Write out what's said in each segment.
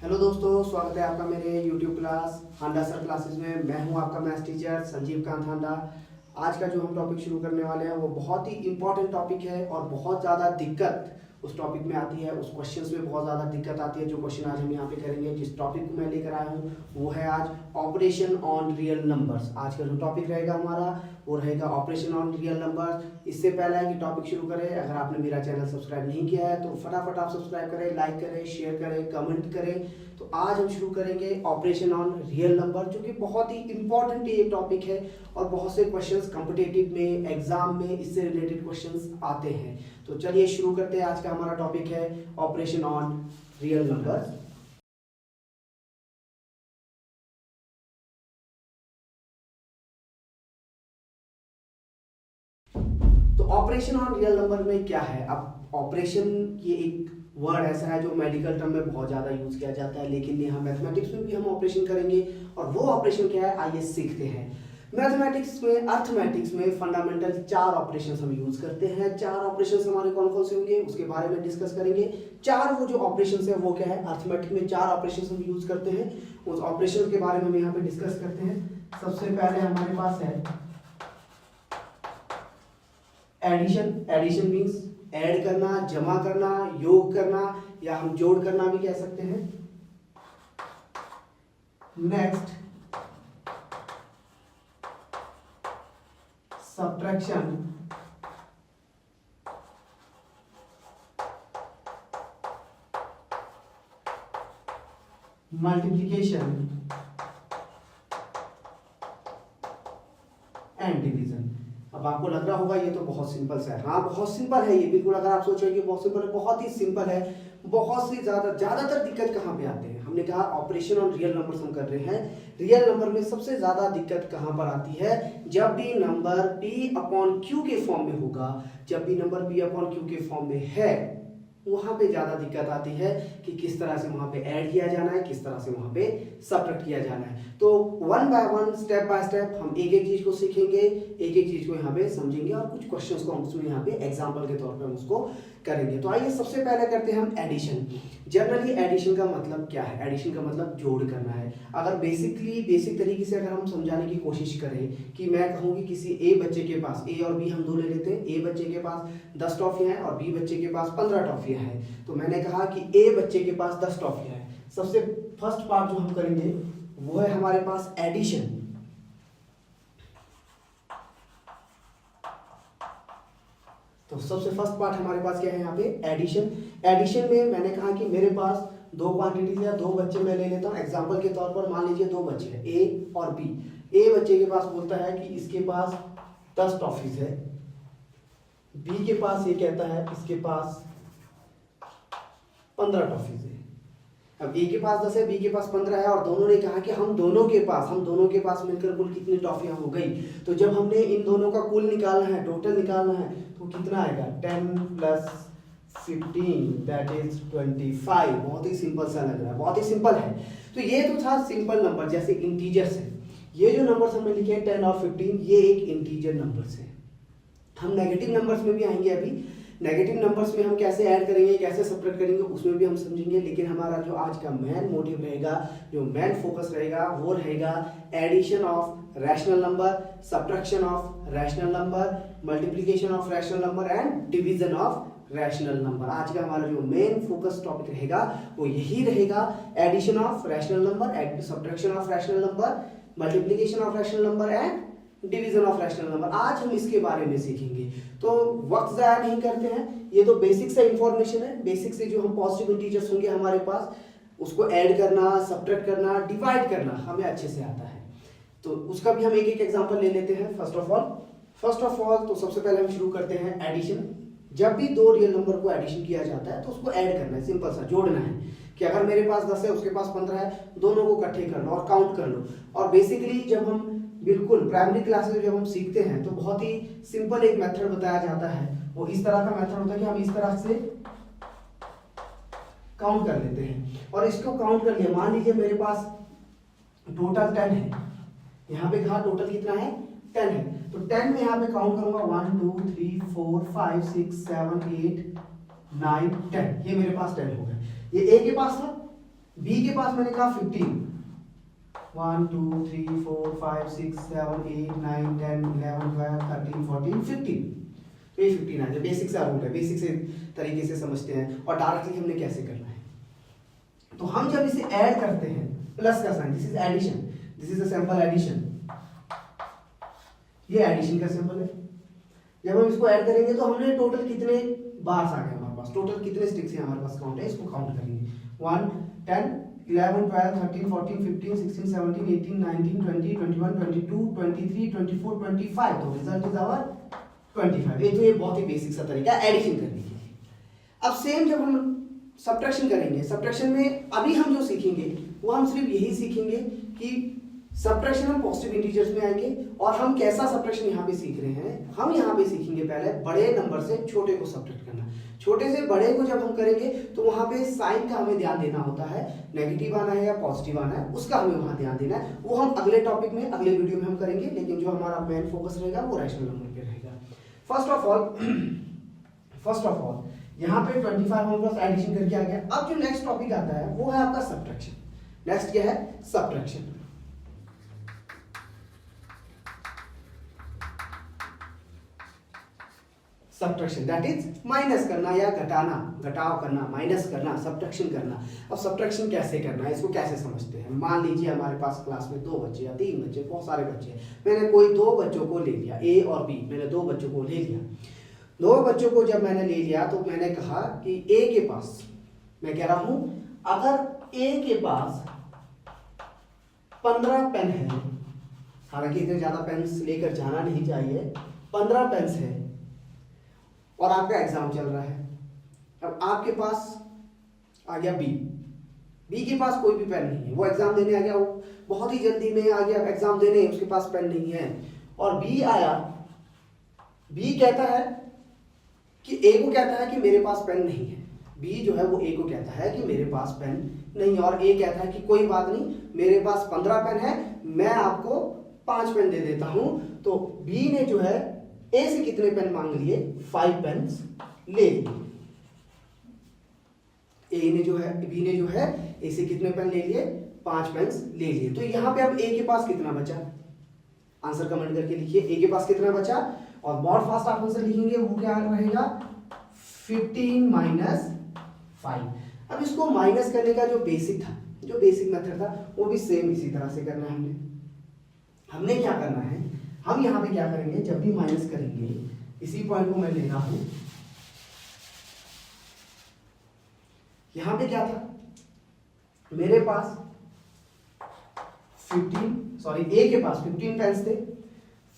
Hello दोस्तों, स्वागत है आपका मेरे YouTube क्लास हांडा सर क्लासेस में। मैं हूं आपका मैथ्स टीचर संजीव कांत हांडा। आज का जो हम टॉपिक शुरू करने वाले हैं वो बहुत ही इंपॉर्टेंट टॉपिक है और बहुत ज़्यादा दिक्कत उस टॉपिक में आती है, उस क्वेश्चंस में बहुत ज़्यादा दिक्कत आती है। जो क्वेश्चन आज हम यहाँ पे करेंगे, जिस टॉपिक को मैं लेकर आया हूँ वो है आज ऑपरेशन ऑन रियल नंबर्स। आज का जो टॉपिक रहेगा हमारा वो रहेगा ऑपरेशन ऑन रियल नंबर्स। इससे पहले है कि टॉपिक शुरू करें, अगर आपने मेरा चैनल सब्सक्राइब नहीं किया है तो फटाफट आप सब्सक्राइब करें, लाइक करें, शेयर करें, कमेंट करें। तो आज हम शुरू करेंगे ऑपरेशन ऑन रियल नंबर, जो कि बहुत ही इंपॉर्टेंट ये टॉपिक है और बहुत से क्वेश्चंस कॉम्पिटिटिव में, एग्जाम में इससे रिलेटेड क्वेश्चंस आते हैं। तो चलिए शुरू करते हैं। आज का हमारा टॉपिक है ऑपरेशन ऑन रियल नंबर्स। तो ऑपरेशन ऑन रियल नंबर में क्या है? अब ऑपरेशन ये एक वर्ड ऐसा है जो मेडिकल टर्म में बहुत ज्यादा यूज किया जाता है, लेकिन यहाँ मैथमेटिक्स में भी हम ऑपरेशन करेंगे। और वो ऑपरेशन क्या है, आइए सीखते हैं। मैथमेटिक्स में, अर्थमेटिक्स में फंडामेंटल 4 ऑपरेशंस हम यूज करते हैं। 4 ऑपरेशंस हमारे कौन कौन से होंगे उसके बारे में डिस्कस करेंगे। 4 वो जो ऑपरेशंस है वो क्या है, अर्थमेटिक में 4 ऑपरेशंस हम यूज करते हैं। उस ऑपरेशन के बारे में हम यहाँ पे डिस्कस करते हैं। सबसे पहले हमारे पास है एडिशन। एडिशन मीन्स ऐड करना, जमा करना, योग करना, या हम जोड़ करना भी कह सकते हैं। Next subtraction. Multiplication and division. अब आपको लग रहा होगा ये तो बहुत सिंपल सा है। हाँ, बहुत सिंपल है ये, बिल्कुल। अगर आप सोचेंगे बहुत सिंपल है, बहुत ही सिंपल है। बहुत सी ज्यादातर दिक्कत कहाँ पे आते हैं? हमने कहा ऑपरेशन ऑन रियल नंबर्स हम कर रहे हैं। रियल नंबर में सबसे ज्यादा दिक्कत कहाँ पर आती है? जब भी नंबर p अपॉन q के फॉर्म में होगा, जब भी नंबर p अपॉन q के फॉर्म में है, वहां पे ज्यादा दिक्कत आती है कि किस तरह से वहां पे ऐड किया जाना है, किस तरह से वहां पे सब्ट्रैक्ट किया जाना है। तो one by one, step by step हम एक एक चीज को सीखेंगे, एक एक चीज को यहाँ पे समझेंगे और कुछ क्वेश्चंस को हम उसमें यहाँ पे एग्जांपल के तौर पे हम उसको करेंगे। तो आइए सबसे पहले करते हैं हम एडिशन। जनरली एडिशन का मतलब क्या है? एडिशन का मतलब जोड़ करना है। अगर बेसिक तरीके से अगर हम समझाने की कोशिश करें कि मैं कहूँ कि किसी ए बच्चे के पास, ए और बी हम दो ले लेते हैं, ए बच्चे के पास 10 टॉफियां हैं और बी बच्चे के पास 15 टॉफियां हैं। तो मैंने कहा कि ए बच्चे के पास 10 टॉफियां हैं। सबसे फर्स्ट पार्ट जो हम करेंगे वो है हमारे पास एडिशन। तो सबसे फर्स्ट पार्ट हमारे पास क्या है यहाँ पे? एडिशन। एडिशन में मैंने कहा कि मेरे पास 2 क्वांटिटीज या 2 बच्चे मैं ले लेता हूँ। एग्जांपल के तौर पर मान लीजिए 2 बच्चे हैं, ए और बी। ए बच्चे के पास बोलता है कि इसके पास 10 टॉफीज है, बी के पास ये कहता है इसके पास 15 टॉफीज है। अब ए के पास 10 है, बी के पास 15 है और दोनों ने कहा कि हम दोनों के पास मिलकर कुल कितनी टॉफियां हो गई। तो जब हमने इन दोनों का कुल निकालना है, टोटल निकालना है, तो कितना आएगा? 10 प्लस 15 दैट इज 25। बहुत ही सिंपल सा लग रहा है, बहुत ही सिंपल है। तो ये तो था सिंपल नंबर, जैसे इंटीजर्स है। ये जो नंबर्स हमने लिखे हैं 10 और 15, ये एक इंटीजर नंबर्स है। हम नेगेटिव नंबर्स में भी आएंगे अभी। नेगेटिव नंबर्स में हम कैसे ऐड करेंगे, कैसे सब्ट्रैक्ट करेंगे, उसमें भी हम समझेंगे। लेकिन हमारा जो आज का मेन मोटिव रहेगा, जो मेन फोकस रहेगा, वो रहेगा addition of rational number, subtraction of rational number, multiplication of rational number and division of rational number. आज का हमारा जो मेन फोकस टॉपिक रहेगा वो यही रहेगा, addition of rational number, subtraction of rational number, multiplication of rational number and division of rational number. आज हम इसके बारे में सीखेंगे। तो वक्त जाया नहीं करते हैं, ये तो बेसिक से इंफॉर्मेशन है। बेसिक से जो हम पॉजिटिव इंटीजर्स होंगे हमारे पास, उसको ऐड करना, सब्ट्रैक्ट करना, डिवाइड करना हमें अच्छे से आता है। तो उसका भी हम एक एक एग्जांपल ले लेते हैं। फर्स्ट ऑफ ऑल तो सबसे पहले हम शुरू करते हैं एडिशन। जब भी 2 रियल नंबर को एडिशन किया जाता है तो उसको ऐड करना है, सिंपल सा जोड़ना है। कि अगर मेरे पास 10 है, उसके पास 15 है, दोनों को इकट्ठे कर लो और काउंट कर लो। और बेसिकली जब हम बिल्कुल प्राइमरी क्लासेस में जब हम सीखते हैं तो बहुत ही सिंपल एक मेथड बताया जाता है। वो इस तरह का मेथड होता है कि हम इस तरह से काउंट कर लेते हैं। और इसको काउंट कर लिया, मान लीजिए मेरे पास टोटल 10 है। यहाँ पे कहा टोटल कितना है? 10 है। तो 10 में यहाँ पे काउंट करूंगा 1 2 3 4 5 6 7 8 9 10। ये मेरे पास 10 हो गया। ये ए के पास था, बी के पास मैंने कहा 15, 1 2 3 4 5 6 7 8 9 10 11 12 13 14 15, तो ये 15 है। बेसिक सा रूल है, बेसिक से तरीके से समझते हैं और डायरेक्टली हमने कैसे करना है। तो हम जब इसे ऐड करते हैं, प्लस का sign, this is addition, this is a simple addition, ये एडिशन का सिंबल है। जब हम इसको ऐड करेंगे तो हमने टोटल कितने बार्स आ गए हमारे पास, टोटल कितने स्टिक्स हैं हमारे पास काउंट है, इसको काउंट करेंगे। 1 10 11 12 13 14 15 16 17 18 19 20 21 22 23 24 25, तो रिजल्ट इज आवर 25। ये बहुत ही बेसिक सा तरीका है एडिशन करने के लिए। अब सेम जब हम सब्ट्रैक्शन करेंगे, सब्ट्रैक्शन में अभी हम जो सीखेंगे वो हम सिर्फ यही सीखेंगे कि सब्ट्रैक्शन हम पॉजिटिव इंटीजर्स में आएंगे, और हम कैसा सब्ट्रैक्शन यहाँ पे सीख रहे हैं, हम यहाँ पे सीखेंगे पहले बड़े नंबर से छोटे को सब्ट्रैक्ट करना। छोटे से बड़े को जब हम करेंगे तो वहाँ पे साइन का हमें ध्यान देना होता है, नेगेटिव आना है या पॉजिटिव आना है उसका हमें वहाँ ध्यान देना है। वो हम अगले टॉपिक में, अगले वीडियो में हम करेंगे, लेकिन जो हमारा मेन फोकस रहेगा वो रैशनल नंबर पे रहेगा। फर्स्ट ऑफ ऑल यहाँ पे 25 हमारे पास एडिशन करके आ गया। अब जो नेक्स्ट टॉपिक आता है वो है आपका सब्ट्रैक्शन। नेक्स्ट क्या है, subtraction. Subtraction that is minus करना या घटाना, घटाव करना, माइनस करना, सब्ट्रैक्शन करना। अब सब्ट्रैक्शन कैसे करना है, इसको कैसे समझते हैं। मान लीजिए हमारे पास क्लास में 2 बच्चे या 3 बच्चे, बहुत सारे बच्चे हैं, मैंने कोई 2 बच्चों को ले लिया, ए और बी, मैंने 2 बच्चों को ले लिया। 2 बच्चों को जब मैंने ले लिया तो मैंने कहा कि ए के पास, मैं कह रहा हूं अगर ए के पास 15 पेन है, हालांकि इतने ज्यादा पेन्स लेकर जाना नहीं चाहिए, 15 पेन्स है और आपका एग्जाम चल रहा है। अब आपके पास आ गया बी के पास कोई भी पेन नहीं है, वो एग्जाम देने आ गया, वो बहुत ही जल्दी में आ गया एग्जाम देने, उसके पास पेन नहीं है। और बी आया, बी कहता है कि ए को कहता है कि मेरे पास पेन नहीं है। बी जो है वो ए को कहता है कि मेरे पास पेन नहीं है, और ए कहता है कि कोई बात नहीं, मेरे पास 15 पेन है, मैं आपको 5 पेन दे देता हूं। तो बी ने जो है ए से कितने पेन मांग लिए, 5 पेन ले लिए। ए ने जो है, बी ने जो है ए से कितने पेन ले लिए, 5 पेन ले लिए। तो यहां पे अब ए के पास कितना बचा, आंसर कमेंट करके लिखिए, ए के पास कितना बचा, और बहुत फास्ट आप आंसर लिखेंगे, वो क्या रहेगा 15 माइनस 5। अब इसको माइनस करने का जो बेसिक था, जो बेसिक मेथड था, वो भी सेम इसी तरह से करना है। हमने क्या करना है, हम यहाँ पे क्या करेंगे, जब भी माइनस करेंगे, इसी पॉइंट को मैं ले रहा हूं, यहां पे क्या था, मेरे पास 15 ए के पास 15 पेन्स थे।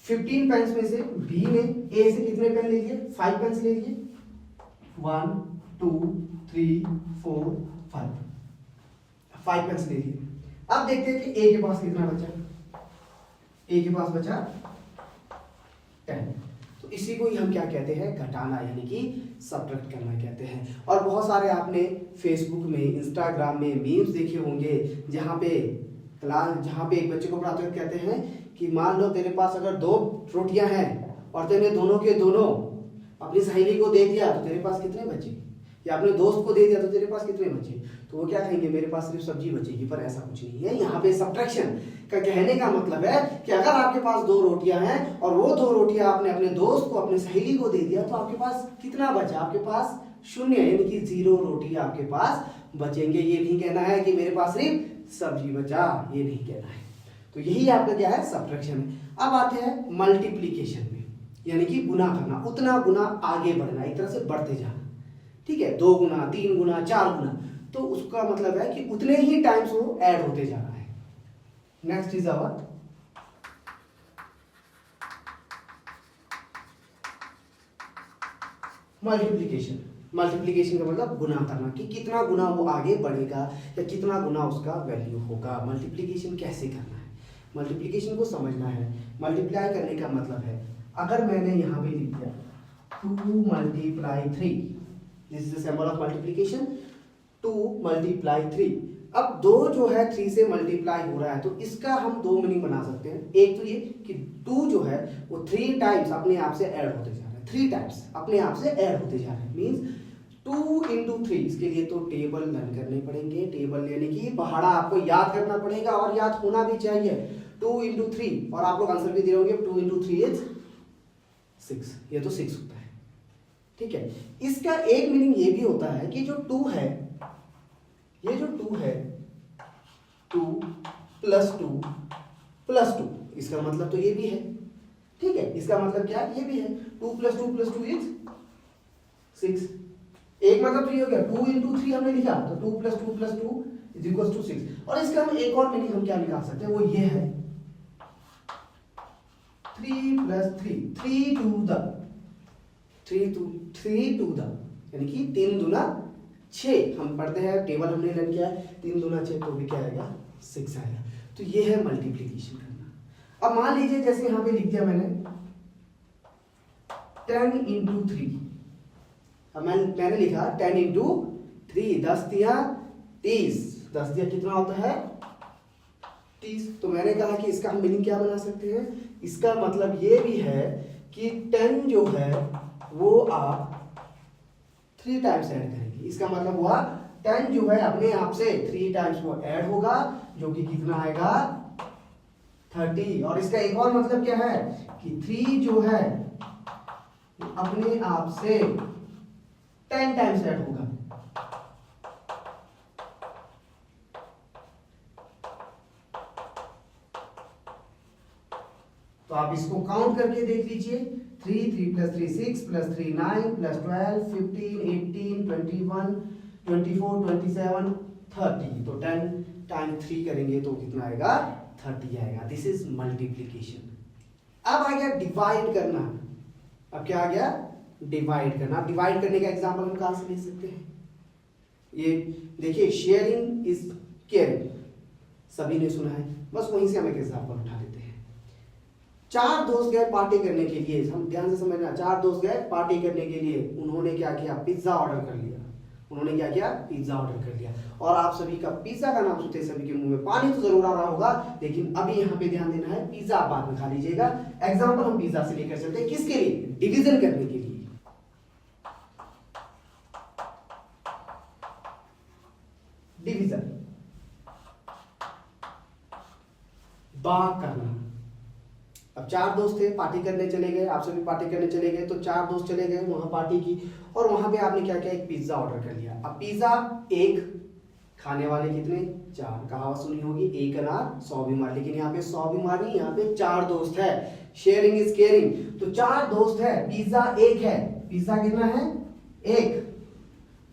15 पेन्स में से बी ने ए से कितने पेन ले लिए, 5 पेन्स ले लिए, 1 2 3 4 5 पेन्स ले लिए। अब देखते हैं कि ए के पास कितना बचा, ए के पास बचा 10। तो इसी को ही हम क्या कहते हैं, घटाना, यानी कि सब्ट्रैक्ट करना कहते हैं। और बहुत सारे आपने फेसबुक में, इंस्टाग्राम में मीम्स देखे होंगे, जहाँ पे एक बच्चे को पढ़ाते हुए कहते हैं कि मान लो तेरे पास अगर 2 रोटियां हैं और तेने दोनों के दोनों अपनी सहेली को दे दिया तो तेरे पास कितने बचे, या अपने दोस्त को दे दिया तो तेरे पास कितने बचे। तो वो क्या कहेंगे, मेरे पास सिर्फ सब्जी बचेगी। पर ऐसा कुछ नहीं है। यहाँ पे सब्ट्रैक्शन का कहने का मतलब है कि अगर आपके पास 2 रोटियां हैं और वो 2 रोटियां आपने अपने दोस्त को, अपने सहेली को दे दिया, तो आपके पास कितना बचा, आपके पास 0, यानी कि 0 रोटी आपके पास बचेंगे। ये नहीं कहना है कि मेरे पास सिर्फ सब्जी बचा, ये नहीं कहना है। तो यही आपका क्या है, सब्ट्रैक्शन है। अब आते हैं मल्टीप्लिकेशन में, यानी कि गुना करना, उतना गुना आगे बढ़ना, एक तरह से बढ़ते जाना। ठीक है, 2 गुना, 3 गुना, 4 गुना, तो उसका मतलब है कि उतने ही टाइम्स वो ऐड होते जा रहा है। Next is our multiplication. Multiplication का मतलब गुना करना, कि कितना गुना वो आगे बढ़ेगा या कितना गुना उसका वैल्यू होगा। मल्टीप्लिकेशन कैसे करना है, मल्टीप्लिकेशन को समझना है। मल्टीप्लाई करने का मतलब है, अगर मैंने यहाँ पे लिख दिया 2 × 3, this is the symbol of multiplication, 2 × 3। अब 2 जो है 3 से मल्टीप्लाई हो रहा है, तो इसका हम 2 मीनिंग बना सकते हैं। एक तो ये कि 2 जो है वो 3 टाइम्स अपने आप से ऐड होते जा रहे हैं, 3 टाइम्स अपने आप से ऐड होते जा रहे हैं। मीन्स 2 × 3, इसके लिए तो टेबल लर्न करने पड़ेंगे। टेबल यानी कि पहाड़ा आपको याद करना पड़ेगा और याद होना भी चाहिए। 2 × 3, और आप लोग आंसर भी दे रहे होंगे 2 × 3 इज 6, ये तो 6 होता है। ठीक है, इसका एक मीनिंग ये भी होता है कि जो 2 है, ये जो 2 है, 2 + 2 + 2, इसका मतलब तो ये भी है। ठीक है, इसका मतलब क्या है, ये भी है। 2 + 2 + 2 इज 6। एक मतलब तो ये हो गया 2 × 3 हमने लिखा, तो 2 + 2 + 2 = 6। और इसका हम एक और मीनिंग हम क्या निकाल सकते हैं, वो ये है 3 + 3, 3 to the, यानी कि 3 दूना 6। हम पढ़ते हैं, टेबल हमने लर्न किया है, 3 दूना 6 तो भी क्या आएगा, 6 आएगा। तो ये है मल्टीप्लीकेशन करना। अब मान लीजिए जैसे यहां पे लिख दिया मैंने 10 × 3, अब मैंने लिखा 10 × 3, 10 दिया 30, 10 दिया कितना होता है 30। तो मैंने कहा कि इसका हम मीनिंग क्या बना सकते हैं, इसका मतलब ये भी है कि 10 जो है वो आप 3 टाइम्स ऐड करेंगे। इसका मतलब हुआ 10 जो है अपने आप से 3 टाइम्स वो ऐड होगा, जो कि कितना आएगा 30। और इसका एक और मतलब क्या है कि 3 जो है अपने आप से 10 टाइम्स ऐड होगा। तो आप इसको काउंट करके देख लीजिए, 3 + 3 6 + 3 9 + 12 15 18 21 24 27 30। तो 10 × 3 करेंगे तो कितना आएगा 30 आएगा। This is multiplication. अब आ गया डिवाइड करना। अब क्या आ गया, डिवाइड करना। डिवाइड करने का एग्जांपल हम कहां से ले सकते हैं, ये देखिए शेयरिंग इज केयरिंग, सभी ने सुना है, बस वहीं से हम एक एग्जांपल उठा लेते हैं। 4 दोस्त गए पार्टी करने के लिए, हम ध्यान से समझना, 4 दोस्त गए पार्टी करने के लिए, उन्होंने क्या किया, पिज्जा ऑर्डर कर लिया। उन्होंने क्या किया, पिज्जा ऑर्डर कर लिया। और आप सभी का पिज्जा का नाम सुनते सभी के मुंह में पानी तो जरूर आ रहा होगा, लेकिन अभी यहाँ पे ध्यान देना है, पिज्जा आप बाद में खा लीजिएगा। एग्जाम्पल हम पिज्जा से लेकर चलते हैं, किसके लिए, डिवीजन करने के लिए। डिवीजन, भाग करना। अब 4 दोस्त थे, पार्टी करने चले गए, आप सभी पार्टी करने चले गए, तो 4 दोस्त चले गए वहां पार्टी की, और वहां पे आपने क्या किया, एक पिज्जा ऑर्डर कर लिया। अब पिज्जा एक, खाने वाले कितने, 4। कहावत सुनी होगी, एक अनार 100 बीमार, लेकिन यहाँ पे 100 बीमार नहीं, यहाँ पे 4 दोस्त है। Sharing is caring. तो 4 दोस्त है, पिज्जा एक है, पिज्जा कितना है 1,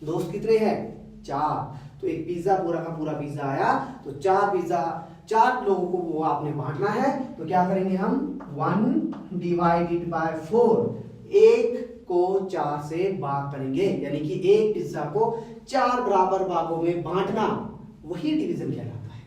दोस्त कितने हैं 4। तो एक पिज्जा पूरा का पूरा पिज्जा आया, तो 4 पिज्जा 4 लोगों को वो आपने बांटना है। तो क्या करेंगे हम, 1 / 4, 1 को 4 से भाग करेंगे, यानी कि एक पिज्जा को 4 बराबर भागों में बांटना, वही डिवीजन कहलाता है।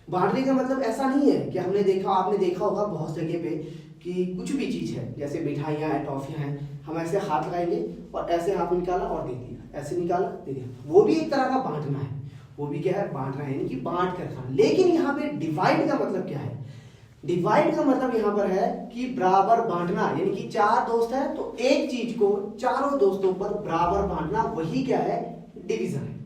बांटने का मतलब ऐसा नहीं है कि हमने देखा, आपने देखा होगा बहुत जगह पे कि कुछ भी चीज है, जैसे मिठाइयाँ हैं, टॉफियाँ हैं, हम ऐसे हाथ लगाएंगे और ऐसे हाथ निकाला और दे दिया, ऐसे निकाला दे दिया, वो भी एक तरह का बांटना है। वो भी क्या है, बांटना है, यानी कि बांट कर खाना। लेकिन यहाँ पे डिवाइड का मतलब क्या है, डिवाइड का मतलब यहाँ पर है कि बराबर बांटना, यानी कि 4 दोस्त है तो एक चीज को चारों दोस्तों पर बराबर बांटना, वही क्या है, डिवीजन है।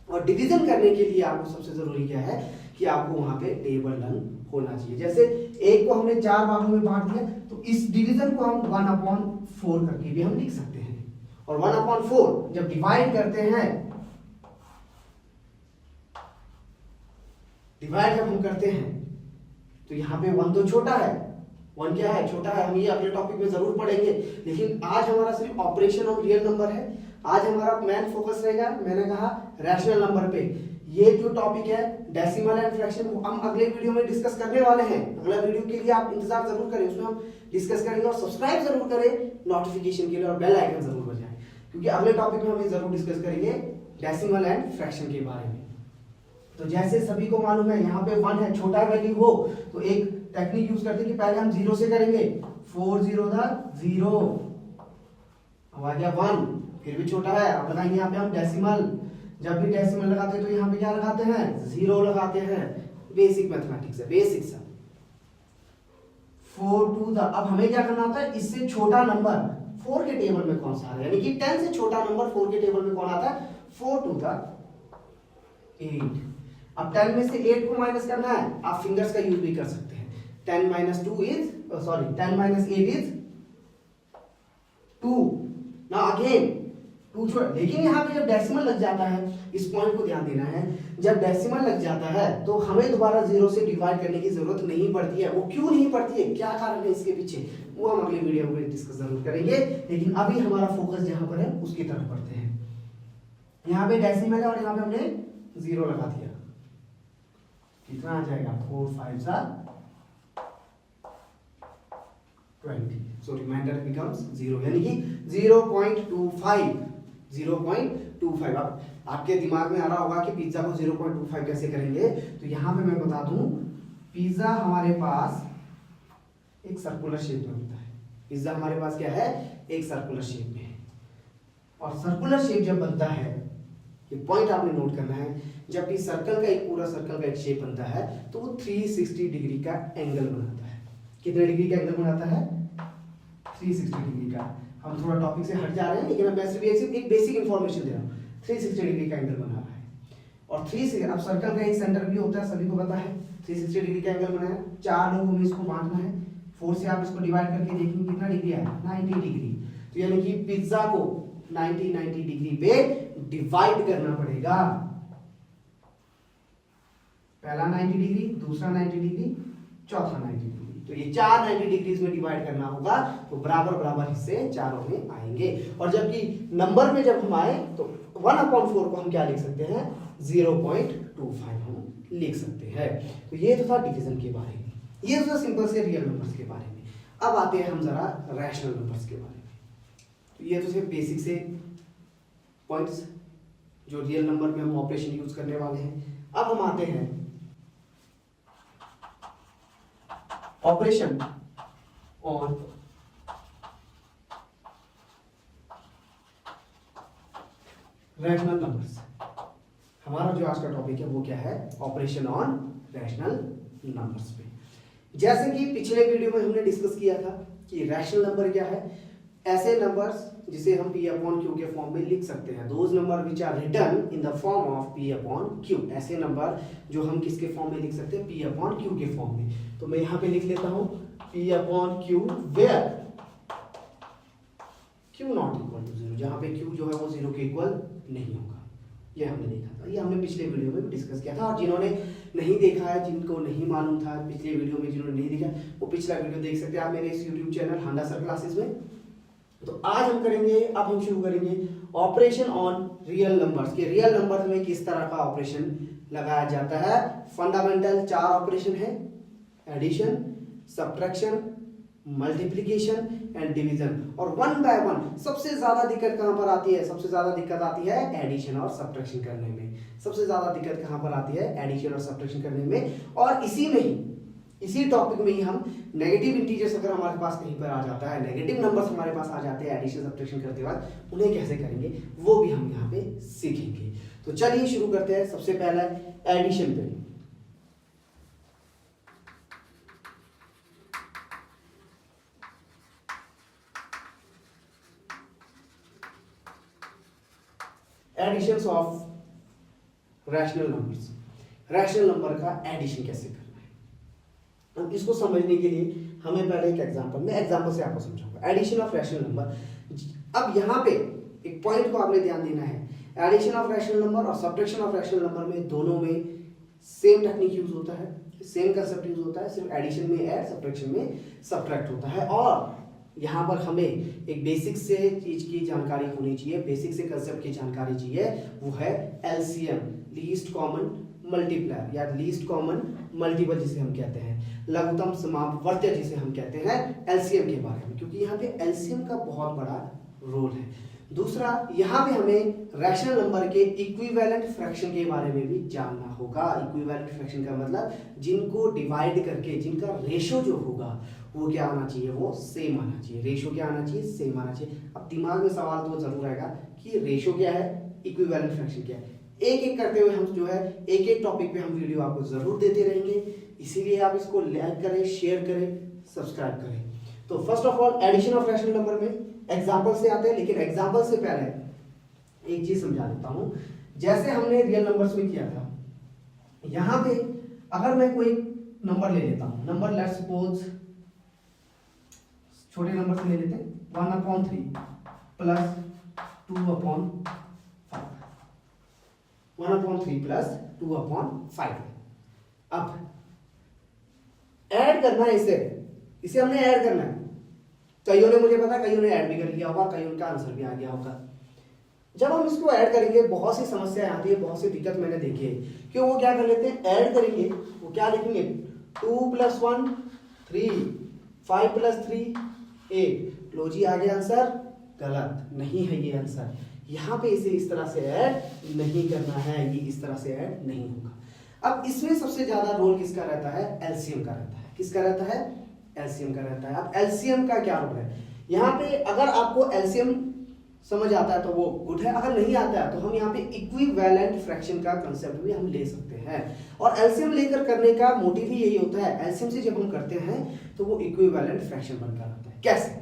और डिवीजन करने के लिए आपको सबसे जरूरी क्या है कि आपको वहां पे टेबल लर्न होना चाहिए। जैसे एक को हमने 4 भागों में बांट दिया, तो इस डिवीजन को हम 1/4 करके भी हम लिख सकते हैं। और 1/4 जब डिवाइड करते हैं, डिवाइड जब हम करते हैं, तो यहाँ पे 1 तो छोटा है, 1 क्या है, छोटा है, हम ये अगले टॉपिक में जरूर पढ़ेंगे। लेकिन आज हमारा सिर्फ ऑपरेशन और रियल नंबर है, आज हमारा मेन फोकस रहेगा, मैंने कहा रैशनल नंबर पे। ये जो टॉपिक है डेसिमल एंड फ्रैक्शन, वो हम अगले वीडियो में डिस्कस करने वाले हैं। अगला वीडियो के लिए आप इंतजार जरूर करें, उसमें हम डिस्कस करेंगे। और सब्सक्राइब जरूर करें नोटिफिकेशन के लिए, और बेल आइकन जरूर बजाएं, क्योंकि अगले टॉपिक में हम ये जरूर डिस्कस करेंगे डेसिमल एंड फ्रैक्शन के बारे में। तो जैसे सभी को मालूम है, यहाँ पे 1 है, छोटा वैल्यू हो तो एक टेक्निक यूज करते हैं कि पहले हम 0 से करेंगे, 4 0 था 0, अब आ गया 1, फिर भी छोटा है, अब लगाएंगे यहाँ पे हम डेसिमल। जब भी डेसिमल लगाते हैं तो यहाँ पे क्या लगाते हैं, 0 लगाते हैं। बेसिक मैथमेटिक्स है, बेसिक सब। 4 2 अब हमें क्या करना होता है, इससे छोटा नंबर 4 के टेबल में कौन सा आ रहा है, यानी कि 10 से छोटा नंबर 4 के टेबल में कौन आता है, 4 टू द 8। अब 10 में से 8 को माइनस करना है, आप फिंगर्स का यूज भी कर सकते हैं। 10 minus 2 is 10 minus 8 is 2। Now again 2 छोड़, लेकिन यहाँ पे जब डेसिमल लग जाता है, इस पॉइंट को ध्यान देना है, जब डेसिमल लग जाता है तो हमें दोबारा 0 से डिवाइड करने की जरूरत नहीं पड़ती है। वो क्यों नहीं पड़ती है, क्या कारण है इसके पीछे, वो हम अगले वीडियो में डिस्कस जरूर करेंगे। लेकिन अभी हमारा फोकस जहां पर है उसकी तरफ पढ़ते हैं। यहाँ पे डेसिमल है और यहाँ पे हमने 0 लगा दिया, कितना आ जाएगा, 4 5 20, सो रिमाइंडर बिकम्स 0, यानी कि 0.25। 0.25। अब आपके दिमाग में आ रहा होगा कि पिज्जा को 0.25 कैसे करेंगे, तो यहां पे मैं बता दूं, पिज्जा हमारे पास एक सर्कुलर शेप में होता है। पिज्जा हमारे पास क्या है, एक सर्कुलर शेप में है। और सर्कुलर शेप जब बनता है, ये पॉइंट आपने नोट करना है, जब भी सर्कल का एक पूरा सर्कल का एक शेप बनता है तो वो 360 डिग्री का एंगल बनाता है। कितने डिग्री का एंगल बनाता है, 360 डिग्री का। हम थोड़ा टॉपिक से हट जा रहे हैं, लेकिन मैं सिर्फ एक बेसिक इंफॉर्मेशन दे रहा हूँ। 360 डिग्री का एंगल बना रहा है। और 360, अब सर्कल का एक सेंटर भी होता है, सभी को पता है। 360 डिग्री का एंगल बनाया, 4 लोगों में इसको बांटना है, 4 से आप इसको डिवाइड करके देखेंगे कितना डिग्री आया, 90 डिग्री। तो यानी कि पिज्जा को 90 डिग्री पे डिवाइड करना पड़ेगा। पहला 90 डिग्री, दूसरा 90 डिग्री, चौथा 90 डिग्री। तो ये 4 90 डिग्रीज में डिवाइड करना होगा, तो बराबर बराबर हिस्से चारों में आएंगे। और जबकि नंबर में जब हम आए तो 1/4 को हम क्या लिख सकते हैं, 0.25 हम लिख सकते हैं। तो ये तो था डिवीजन के बारे में, ये तो सिंपल से रियल नंबर्स के बारे में। अब आते हैं हम जरा रैशनल नंबर्स के बारे में। तो ये तो सिर्फ बेसिक से पॉइंट्स जो रियल नंबर में हम ऑपरेशन यूज करने वाले हैं। अब हम आते हैं ऑपरेशन ऑन रैशनल नंबर्स। हमारा जो आज का टॉपिक है वो क्या है, ऑपरेशन ऑन रैशनल नंबर्स पे। जैसे कि पिछले वीडियो में हमने डिस्कस किया था कि रैशनल नंबर क्या है, ऐसे नंबर्स जिसे हम P/Q के फॉर्म में लिख सकते हैं। Those number which are written in the form of P/Q, ऐसे नंबर जो हम किसके फॉर्म में लिख सकते हैं, P/Q के फॉर्म में। तो मैं यहां पे लिख लेता हूं P/Q where Q not equal to 0, जहां पे Q जो है वो 0 के इक्वल नहीं होगा। ये हमने देखा था, ये हमने पिछले वीडियो में भी डिस्कस किया था। और जिन्होंने नहीं देखा है, जिनको नहीं मालूम था पिछले वीडियो में, जिन्होंने नहीं देखा वो पिछला वीडियो देख सकते हैं आप मेरे इस YouTube channel Handa sir classes में। तो आज हम करेंगे, अब हम शुरू करेंगे ऑपरेशन ऑन रियल नंबर्स के। रियल नंबर्स में किस तरह का ऑपरेशन लगाया जाता है। फंडामेंटल 4 ऑपरेशन है, addition, subtraction, multiplication and division. और 1 बाय 1 सबसे ज्यादा दिक्कत कहां पर आती है, सबसे ज्यादा दिक्कत आती है एडिशन और सब्ट्रैक्शन करने में। सबसे ज्यादा दिक्कत कहां पर आती है, एडिशन और सब्ट्रैक्शन करने में। और इसी में ही, इसी टॉपिक में ही हम नेगेटिव इंटीजर्स अगर हमारे पास कहीं पर आ जाता है, नेगेटिव नंबर्स हमारे पास आ जाते हैं एडिशन सब्ट्रैक्शन करते वक्त, उन्हें कैसे करेंगे वो भी हम यहाँ पे सीखेंगे। तो चलिए शुरू करते हैं। सबसे पहला एडिशन पे। Additions of rational numbers. Rational number का एडिशन कैसे करना है, अब इसको समझने के लिए हमें पहले एक एग्जांपल, मैं एग्जांपल से आपको समझाऊंगा। Addition of rational number. अब यहाँ पे एक पॉइंट को आपने ध्यान देना है, एडिशन ऑफ रैशनल नंबर और सब्ट्रैक्शन ऑफ रैशनल नंबर में दोनों में सेम टेक्निक यूज होता है, सेम कंसेप्ट यूज होता है। सिर्फ एडिशन में ऐड, सब्ट्रैक्शन में सब्ट्रैक्ट होता है। और यहाँ पर हमें एक बेसिक से चीज की जानकारी होनी चाहिए, बेसिक से कंसेप्ट की जानकारी चाहिए, वो है एलसीएम, लीस्ट कॉमन मल्टीप्लायर या लीस्ट कॉमन मल्टीपल जिसे हम कहते हैं, लघुत्तम समापवर्त्य जिसे हम कहते हैं, एलसीएम के बारे में, क्योंकि यहाँ पे एलसीएम का बहुत बड़ा रोल है। दूसरा, यहाँ पे हमें रैशनल नंबर के इक्विवेलेंट फ्रैक्शन के बारे में भी जानना होगा। इक्विवेलेंट फ्रैक्शन का मतलब जिनको डिवाइड करके जिनका रेशो जो होगा वो क्या आना चाहिए, वो सेम आना चाहिए। रेशो क्या आना चाहिए, सेम आना चाहिए। अब दिमाग में सवाल तो जरूर आएगा कि रेशो क्या है, इक्विवेलेंट फ्रैक्शन क्या है। एक एक करते हुए हम जो है एक एक टॉपिक पे हम वीडियो आपको जरूर देते रहेंगे, इसीलिए आप इसको लाइक करें, शेयर करें, सब्सक्राइब करें। तो first of all addition of rational number में एग्जाम्पल से आते हैं, लेकिन एग्जाम्पल से पहले एक चीज समझा देता हूं। जैसे हमने रियल नंबर्स में किया था, यहां पे अगर मैं कोई नंबर ले लेता हूं, नंबर लेट्स सपोज छोटे नंबर से ले लेते हैं 1/3 प्लस 2/5, 1/3 प्लस 2/5। अब ऐड करना है इसे हमने ऐड करना है। कईयों ने, मुझे पता है कईयों ने ऐड भी कर लिया होगा, कईयों का आंसर भी आ गया होगा। जब हम इसको ऐड करेंगे बहुत सी समस्याएं आती है, बहुत सी दिक्कत मैंने देखी है। क्यों वो क्या कर लेते हैं, ऐड करेंगे वो क्या लिखेंगे 2 + 1 3, 5 + 3 8। लो जी आ गया आंसर, गलत नहीं है ये आंसर। यहाँ पे इसे इस तरह से ऐड नहीं करना है, ये इस तरह से ऐड नहीं होगा। अब इसमें सबसे ज्यादा रोल किसका रहता है, एलसीएम का रहता है। किसका रहता है, एलसीएम का रहता है। अब एलसीएम का क्या रोल है यहाँ पे, अगर आपको एलसीएम समझ आता है तो वो गुड है, अगर नहीं आता है तो हम यहाँ पे इक्विवेलेंट फ्रैक्शन का कंसेप्ट भी हम ले सकते हैं। और एलसीएम लेकर करने का मोटिव ही यही होता है, एलसीएम से जब हम करते हैं तो वो इक्विवेलेंट फ्रैक्शन बनकर आता है। कैसे,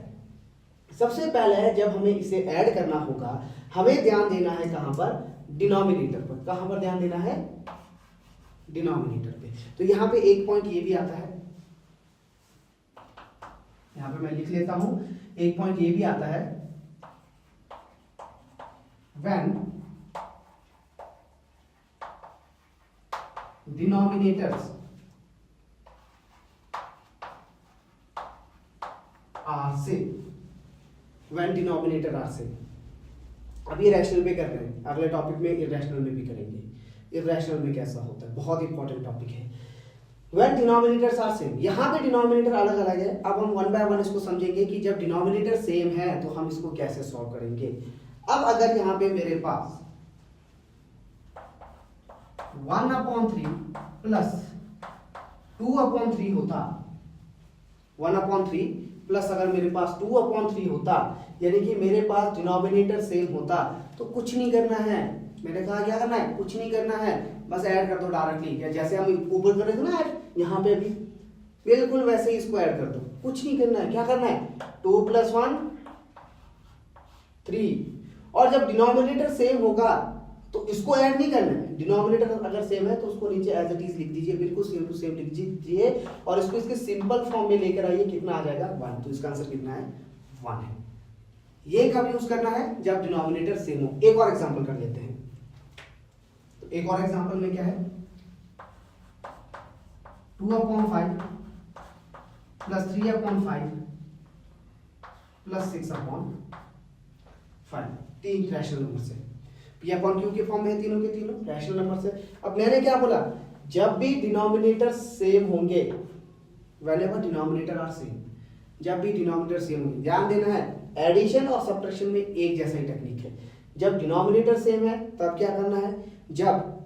सबसे पहले जब हमें इसे ऐड करना होगा, हमें ध्यान देना है कहां पर, डिनोमिनेटर पर। कहां पर ध्यान देना है, डिनोमिनेटर पे। तो यहां पे एक पॉइंट ये भी आता है, यहां पे मैं लिख लेता हूं, एक पॉइंट ये भी आता है, when denominators are same, when denominator are same। अब ये रैशनल पे कर रहे हैं, अगले टॉपिक में इरेशनल में भी करेंगे। इरेशनल में कैसा होता है, बहुत इंपॉर्टेंट टॉपिक है। when denominators are same, यहाँ पे डिनोमिनेटर अलग अलग है। अब हम 1 by 1 इसको समझेंगे कि जब डिनोमिनेटर सेम है तो हम इसको कैसे सॉल्व करेंगे। अब अगर यहां पे मेरे पास 1/3 प्लस 2/3 होता, 1/3 प्लस अगर मेरे पास 2/3 होता, यानी कि मेरे पास डिनोमिनेटर सेम होता, तो कुछ नहीं करना है। मैंने कहा क्या करना है, कुछ नहीं करना है, बस ऐड कर दो डायरेक्टली। जैसे हम ऊपर कर रहे थे ना ऐड, यहाँ पे भी बिल्कुल वैसे ही इसको ऐड कर दो, कुछ नहीं करना है। क्या करना है, 2 + 1 3। और जब डिनोमिनेटर सेम होगा तो इसको ऐड नहीं करना है। डिनोमिनेटर अगर सेम है तो उसको नीचे एज इट इज लिख दीजिए, बिल्कुल सेम टू सेम लिख दीजिए, और इसको इसके सिंपल फॉर्म में लेकर आइए। कितना आ जाएगा, 1। तो इसका आंसर कितना है, 1 है। ये कब यूज करना है, जब डिनोमिनेटर सेम हो। एक और एग्जांपल कर लेते हैं। तो एक और एग्जांपल में क्या है, 2/5 प्लस 3/5 प्लस 6/5, तीन रैशनल नंबर से। P/Q के फॉर्म में है तीनों के तीनों रैशनल नंबर से। अब मैंने क्या बोला, जब भी डिनोमिनेटर सेम होंगे, whenever denominator are same, जब भी डिनोमिनेटर सेम होंगे, ध्यान देना है एडिशन और सब्ट्रैक्शन में एक जैसा ही टेक्निक है। जब डिनोमिनेटर सेम है तब क्या करना है, जब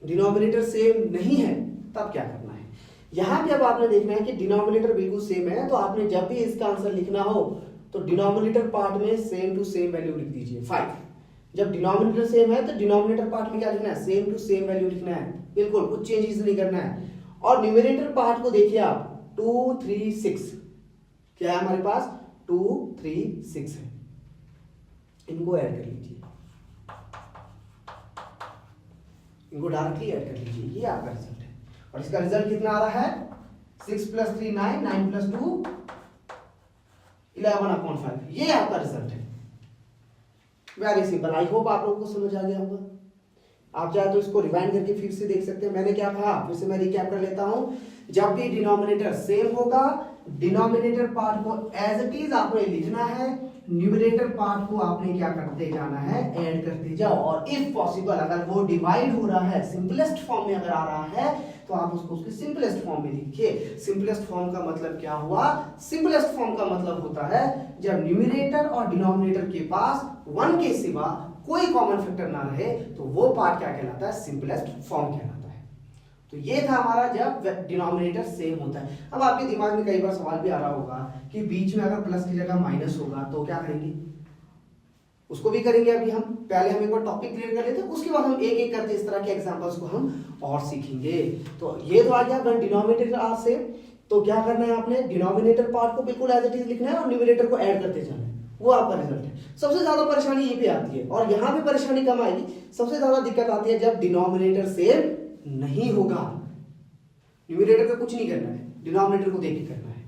डिनोमिनेटर सेम नहीं है तब क्या करना है। यहां पे अब आपने देखना है कि डिनोमिनेटर बिल्कुल सेम है, तो आपने जब भी इसका आंसर लिखना हो तो डिनोमिनेटर पार्ट में सेम टू सेम वैल्यू लिख दीजिए 5। जब डिनोमिनेटर सेम है तो डिनोमिनेटर पार्ट में क्या लिखना है, सेम टू सेम वैल्यू लिखना है, बिल्कुल कुछ चेंजेस नहीं करना है। और न्यूमरेटर पार्ट को देखिए आप 2 3 6, क्या है हमारे पास 2 3 6 है, इनको ऐड कर लीजिए, इनको डायरेक्टली ऐड कर लीजिए, ये आपका रिजल्ट है। और इसका रिजल्ट कितना आ रहा है, 6 + 3 9, 9 + 2 11/5, ये आपका रिजल्ट है। Very simple. आई होप आप लोगों को समझ आ गया होगा। आप चाहे तो इसको रिवाइंड करके फिर से देख सकते हैं। मैंने क्या कहा, फिर से मैं रिकैप कर लेता हूं। जब भी डिनोमिनेटर सेम होगा, डिनोमिनेटर पार्ट को एज इट इज आपने लिखना है, न्यूमरेटर पार्ट को आपने क्या करते जाना है, ऐड करते जाओ। और इफ पॉसिबल अगर वो डिवाइड हो रहा है, सिंपलेस्ट फॉर्म में अगर आ रहा है, तो आप उसको उसके सिंपलेस्ट फॉर्म में लिखिए। सिंपलेस्ट फॉर्म का मतलब क्या हुआ, सिंपलेस्ट फॉर्म का मतलब होता है जब न्यूमरेटर और डिनोमिनेटर के पास 1 के सिवा कोई कॉमन फैक्टर ना रहे, तो वो पार्ट क्या कहलाता है, सिंपलेस्ट फॉर्म कहलाता है। तो ये था हमारा जब डिनोमिनेटर सेम होता है। अब आपके दिमाग में कई बार सवाल भी आ रहा होगा कि बीच में अगर प्लस की जगह माइनस होगा तो क्या करेंगे, उसको भी करेंगे। अभी हम पहले हम एक बार टॉपिक क्लियर कर लेते हैं, उसके बाद हम एक एक करके इस तरह के एग्जांपल्स को हम और सीखेंगे। तो ये तो आ गया व्हेन डिनोमिनेटर आर सेम। तो क्या करना है, आपने डिनोमिनेटर पार्ट को बिल्कुल एज इट इज लिखना है और न्यूमरेटर को ऐड करते जाना है। वो आपका रिजल्ट है। सबसे ज्यादा परेशानी ये पे आती है, और यहाँ पे परेशानी कम आएगी। सबसे ज्यादा दिक्कत आती है जब डिनोमिनेटर सेम नहीं होगा। न्यूमरेटर का कुछ नहीं करना है, डिनोमिनेटर को देख के करना है।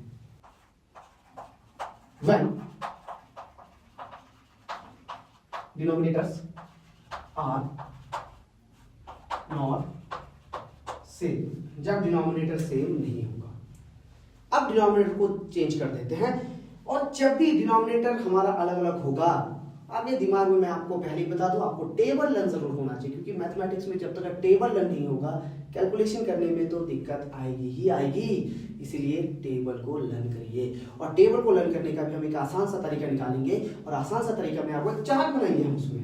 When denominators are not same, जब डिनोमिनेटर सेम नहीं होगा। अब डिनोमिनेटर को चेंज कर देते हैं, और जब भी डिनोमिनेटर हमारा अलग अलग होगा, अब ये दिमाग में मैं आपको पहले ही बता दूं, आपको टेबल लर्न जरूर होना चाहिए, क्योंकि मैथमेटिक्स में जब तक टेबल लर्न नहीं होगा कैलकुलेशन करने में तो दिक्कत आएगी ही आएगी। इसीलिए टेबल को लर्न करिए, और टेबल को लर्न करने का भी हम एक आसान सा तरीका निकालेंगे, और आसान सा तरीका में आपको चार्ट बनाएंगे हम उसमें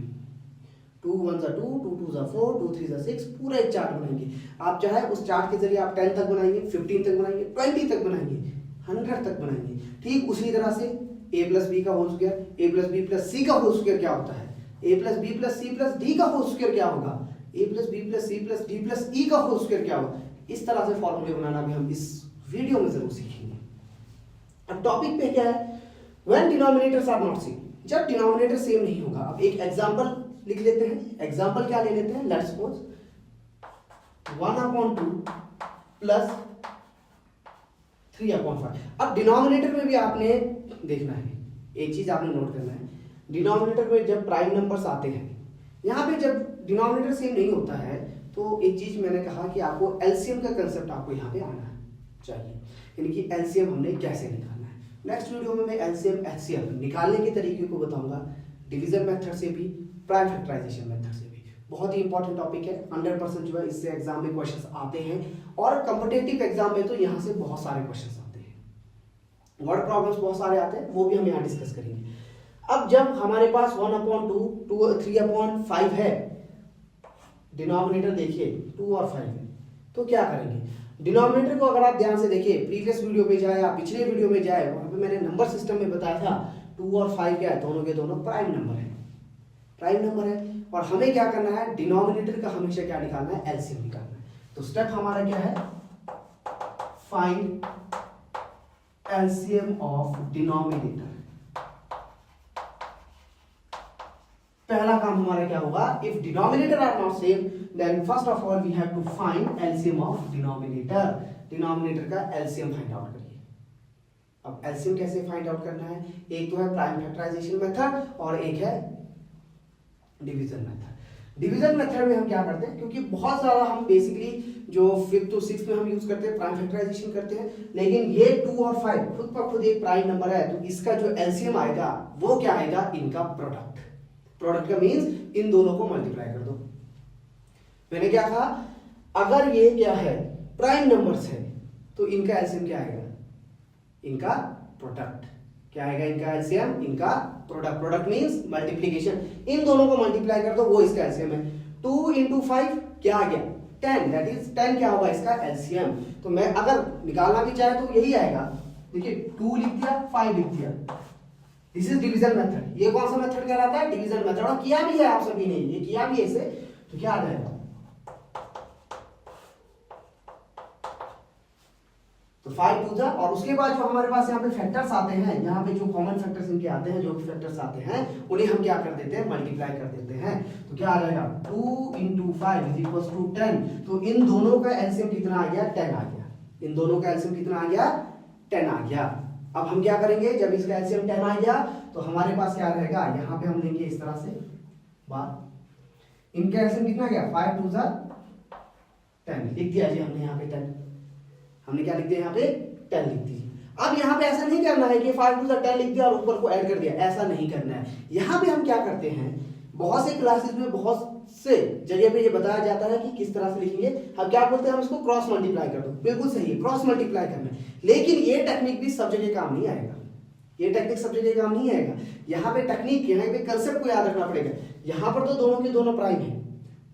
2 1 2 2 2 4 2 3 6 पूरा एक चार्ट बनाएंगे। आप चाहे उस चार्ट के जरिए आप 10 तक बनाएंगे, 15 तक बनाएंगे, 20 तक बनाएंगे, 100 तक बनाएंगे। ठीक उसी तरह से a प्लस बी का whole square, a plus B plus C का होल स्क्वायर क्या होता है, a plus B plus C plus D का होल स्क्वायर क्या होगा, a plus B plus C plus D plus E का होल स्क्वायर क्या होगा। इस तरह से फॉर्मूले बनाना भी हम इस वीडियो में जरूर सीखेंगे। अब टॉपिक पे क्या है, when denominators are not same, जब डिनोमिनेटर सेम नहीं होगा। अब एक एग्जांपल लिख लेते हैं। एग्जांपल क्या ले लेते हैं, लेट्स सपोज 1/2 प्लस 3/5। अब डिनोमिनेटर में भी आपने देखना है, एक चीज आपने नोट करना है, डिनोमिनेटर में जब प्राइम नंबर्स आते हैं, यहाँ पे जब डिनोमिनेटर सेम नहीं होता है, तो एक चीज मैंने कहा कि आपको एलसीएम का कंसेप्ट आपको यहाँ पे आना चाहिए, यानी कि एलसीएम हमने कैसे निकालना है। नेक्स्ट वीडियो में मैं एलसीएम एचसीएफ निकालने के तरीके को बताऊंगा, डिवीजन मेथड से भी, प्राइम फैक्टराइजेशन मेथड से भी। बहुत ही इंपॉर्टेंट टॉपिक है, 100% जो है इससे एग्जाम में क्वेश्चंस आते हैं, और कॉम्पिटिटिव एग्जाम में तो यहाँ से बहुत सारे क्वेश्चंस आते हैं, वर्ड प्रॉब्लम्स बहुत सारे आते हैं, वो भी हम यहाँ डिस्कस करेंगे। अब जब हमारे पास 1/2 3/5 है, डिनोमिनेटर देखिए 2 और 5 है, तो क्या करेंगे, डिनोमिनेटर को अगर आप ध्यान से देखिए, प्रीवियस वीडियो में जाए या पिछले वीडियो में जाए, वहां पे मैंने नंबर सिस्टम में बताया था 2 और 5 क्या है, दोनों के दोनों प्राइम नंबर है, प्राइम नंबर है। और हमें क्या करना है, डिनोमिनेटर का हमेशा क्या निकालना है, एलसीएम निकालना है। तो स्टेप हमारा क्या है, फाइंड एलसीएम ऑफ डिनोमिनेटर। पहला काम हमारा क्या होगा, if denominator are not same then first of all we have to find LCM of denominator. Denominator का एलसीएम फाइंड आउट करिए। अब एलसीएम कैसे फाइंड आउट करना है, एक तो है प्राइम फैक्टराइजेशन मेथड और एक है डिवीजन मेथड। डिवीजन मेथड में हम क्या करते हैं, क्योंकि बहुत सारा हम बेसिकली जो 5th to 6th में हम यूज करते हैं प्राइम फैक्टराइजेशन करते हैं, लेकिन ये 2 और 5 खुद पर खुद एक प्राइम नंबर है, तो इसका जो एलसीएम आएगा वो क्या आएगा, इनका प्रोडक्ट। प्रोडक्ट का मींस इन दोनों को मल्टीप्लाई कर दो। मैंने क्या कहा, अगर ये क्या है प्राइम नंबर्स है, तो इनका एलसीएम क्या आएगा, इनका प्रोडक्ट। क्या आएगा इनका एलसीएम, इनका प्रोडक्ट। प्रोडक्ट मींस मल्टीप्लिकेशन, इन दोनों को मल्टीप्लाई कर दो, वो इसका एलसीएम है। 2 into 5 क्या आ गया, 10, दैट इज 10 क्या होगा इसका एलसीएम। तो मैं अगर निकालना भी चाहे तो यही आएगा, देखिए 2 लिख दिया, 5 लिख दिया, दिस इज डिवीजन मेथड। ये कौन सा मेथड कहलाता है, डिवीजन मेथड। और किया भी है आप सभी ने, ये किया भी है इसे, तो क्या आ जाएगा, तो 5 2 जा, और उसके बाद जो हमारे पास यहाँ पे फैक्टर्स आते हैं, यहाँ पे जो कॉमन फैक्टर्स इनके आते हैं, जो भी फैक्टर्स आते हैं उन्हें हम क्या कर देते हैं, मल्टीप्लाई कर देते हैं। तो क्या आ जाएगा, 2 into 5 is equals to 10। तो इन दोनों का एलसीएम कितना आ गया, 10 आ गया। इन दोनों का एलसीएम कितना आ गया, 10 आ गया। अब हम क्या करेंगे, जब इसका एलसीएम 10 आ गया तो हमारे पास क्या रहेगा, यहाँ पे हम लेंगे इस तरह से बात, इनका एलसीएम कितना आ गया, 5 2 जा 10 लिख दिया जी हमने यहाँ पे 10, हमने क्या लिख दिया यहाँ पे 10 लिख दी। अब यहाँ पे ऐसा नहीं करना है कि 5 2 10 लिख दिया और ऊपर को ऐड कर दिया, ऐसा नहीं करना है। यहाँ पे हम क्या करते हैं, बहुत से क्लासेस में बहुत से जगह पे ये बताया जाता है कि किस तरह से लिखेंगे। हम क्या बोलते हैं, हम इसको क्रॉस मल्टीप्लाई कर दो, बिल्कुल सही है, क्रॉस मल्टीप्लाई करना है। लेकिन ये टेक्निक भी सब जगह काम नहीं आएगा, ये टेक्निक सब जगह काम नहीं आएगा। यहाँ पे टेक्निक, यहाँ पे कंसेप्ट को याद रखना पड़ेगा। यहाँ पर तो दोनों के दोनों प्राइम है,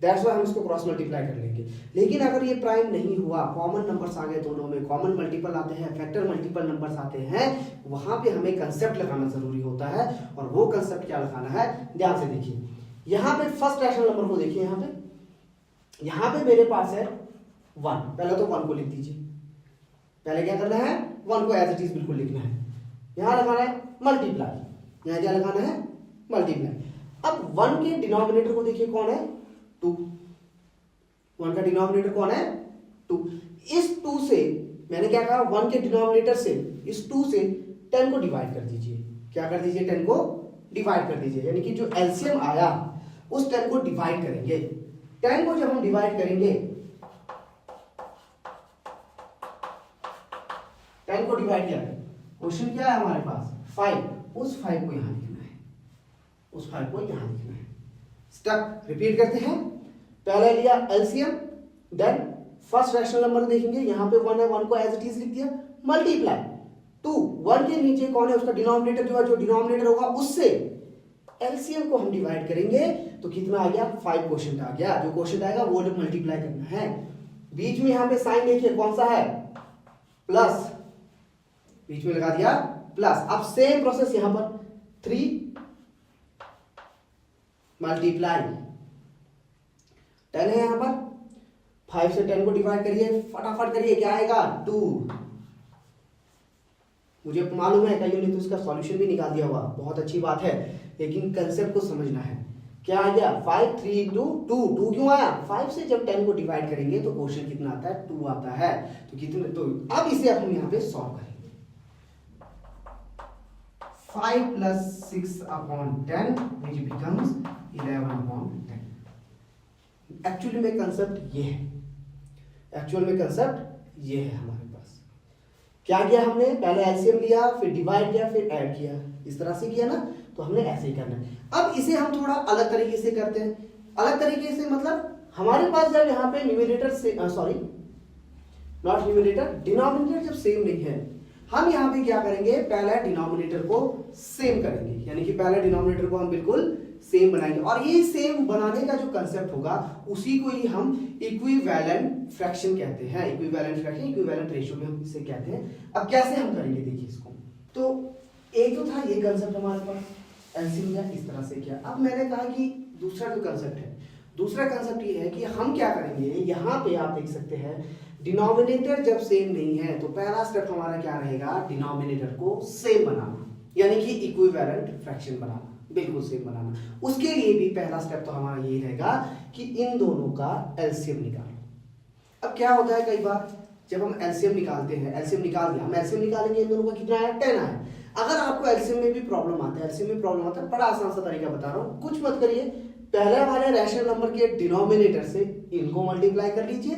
दैट्स व्हाई हम इसको क्रॉस मल्टीप्लाई कर लेंगे। लेकिन अगर ये प्राइम नहीं हुआ, कॉमन नंबर्स आ गए दोनों में, कॉमन मल्टीपल आते हैं, फैक्टर मल्टीपल नंबर्स आते हैं, वहां पे हमें कंसेप्ट लगाना जरूरी होता है। और वो कंसेप्ट क्या लगाना है, ध्यान से देखिए। यहाँ पे फर्स्ट रैशनल नंबर को देखिए, यहाँ पे मेरे पास है 1, पहले तो 1 को लिख दीजिए। पहले क्या करना है, 1 को एज इट इज बिल्कुल लिखना है। यहाँ लगाना है मल्टीप्लाई, यहाँ क्या लगाना है, मल्टीप्लाई। अब 1 के डिनोमिनेटर को देखिए कौन है, 2। 1 का डिनोमिनेटर कौन है, 2। इस 2 से मैंने क्या कहा, 1 के डिनोमिनेटर से इस 2 से 10 को डिवाइड कर दीजिए। क्या कर दीजिए, 10 को डिवाइड कर दीजिए, यानी कि जो एलसीएम आया उस 10 को डिवाइड करेंगे। 10 को जब हम डिवाइड करेंगे, 10 को डिवाइड किया, क्वेश्चन क्या है हमारे पास, 5। उस 5 को यहां लिखना है, उस 5 को यहां लिखना है। स्टेप रिपीट करते हैं। पहले लिया LCM, then first rational number देखेंगे, यहां पे 1 है, 1 को एज इट इज लिख दिया, मल्टीप्लाई 2, 1 के नीचे कौन है, उसका डिनोमिनेटर जो है, जो डिनोमिनेटर होगा उससे एलसीएम को हम डिवाइड करेंगे तो कितना आ गया, 5 क्वोशंट आ गया। जो क्वोशंट आएगा वो मल्टीप्लाई करना है। बीच में यहां पे साइन देखिए कौन सा है, प्लस, बीच में लगा दिया प्लस। अब सेम प्रोसेस यहां पर 3 मल्टीप्लाई 10 है यहां पर, 5 से 10 को डिवाइड करिए, फटाफट करिए, क्या आएगा, 2। मुझे मालूम है कईयों ने तो इसका सॉल्यूशन भी निकाल दिया हुआ, बहुत अच्छी बात है, लेकिन कंसेप्ट को समझना है। क्या आ गया, 5 3 इंटू 2। 2 क्यों आया, 5 से जब 10 को डिवाइड करेंगे तो क्वेश्चन कितना आता है, 2 आता है। तो कितने, तो अब इसे हम यहां पे सॉल्व करेंगे। 5 + 6/10 which becomes 11/10। एक्चुअली में कंसेप्ट ये है, एक्चुअल में कंसेप्ट ये है हमारे पास। क्या किया हमने, पहले एलसीएम लिया, फिर डिवाइड किया, फिर ऐड किया, इस तरह से किया ना, तो हमने ऐसे ही करना है। अब इसे हम थोड़ा अलग तरीके से करते हैं। अलग तरीके से मतलब हमारे पास जब यहाँ पे न्यूमरेटर से सॉरी नॉट न्यूमरेटर, डिनोमिनेटर जब सेम नहीं है, हम यहाँ पे क्या करेंगे, पहले डिनोमिनेटर को सेम करेंगे, यानी कि पहले डिनोमिनेटर को हम बिल्कुल सेम बनाएंगे। और ये सेम बनाने का जो कंसेप्ट होगा उसी को ही हम इक्विवेलेंट फ्रैक्शन कहते हैं। इक्विवेलेंट फ्रैक्शन, इक्विवेलेंट रेशियो में हम इसे कहते हैं। अब कैसे हम करेंगे देखिए इसको। तो एक जो था ये कंसेप्ट हमारे पास, एलसीएम लिया, इस तरह से किया। अब मैंने कहा कि दूसरा जो कंसेप्ट है, दूसरा कंसेप्ट ये है कि हम क्या करेंगे, यहाँ पे आप देख सकते हैं डिनोमिनेटर जब सेम नहीं है तो पहला स्टेप हमारा क्या रहेगा, डिनोमिनेटर को सेम बनाना, यानी कि इक्विवेलेंट फ्रैक्शन बनाना, बिल्कुल सेम बनाना। उसके लिए भी पहला स्टेप तो हमारा यही रहेगा कि इन दोनों का एलसीएम निकालो। अब क्या होता है, कई बार जब हम एलसीएम निकालते हैं, एलसीएम निकाल दिया, हम एलसीएम निकालेंगे, इन दोनों का कितना आया, 10 आया। अगर आपको एलसीएम में भी प्रॉब्लम आता है, एलसीएम में प्रॉब्लम आता है, बड़ा आसान सा तरीका बता रहा हूँ, कुछ मत करिए, पहले वाले रैशनल नंबर के डिनोमिनेटर से इनको मल्टीप्लाई कर लीजिए,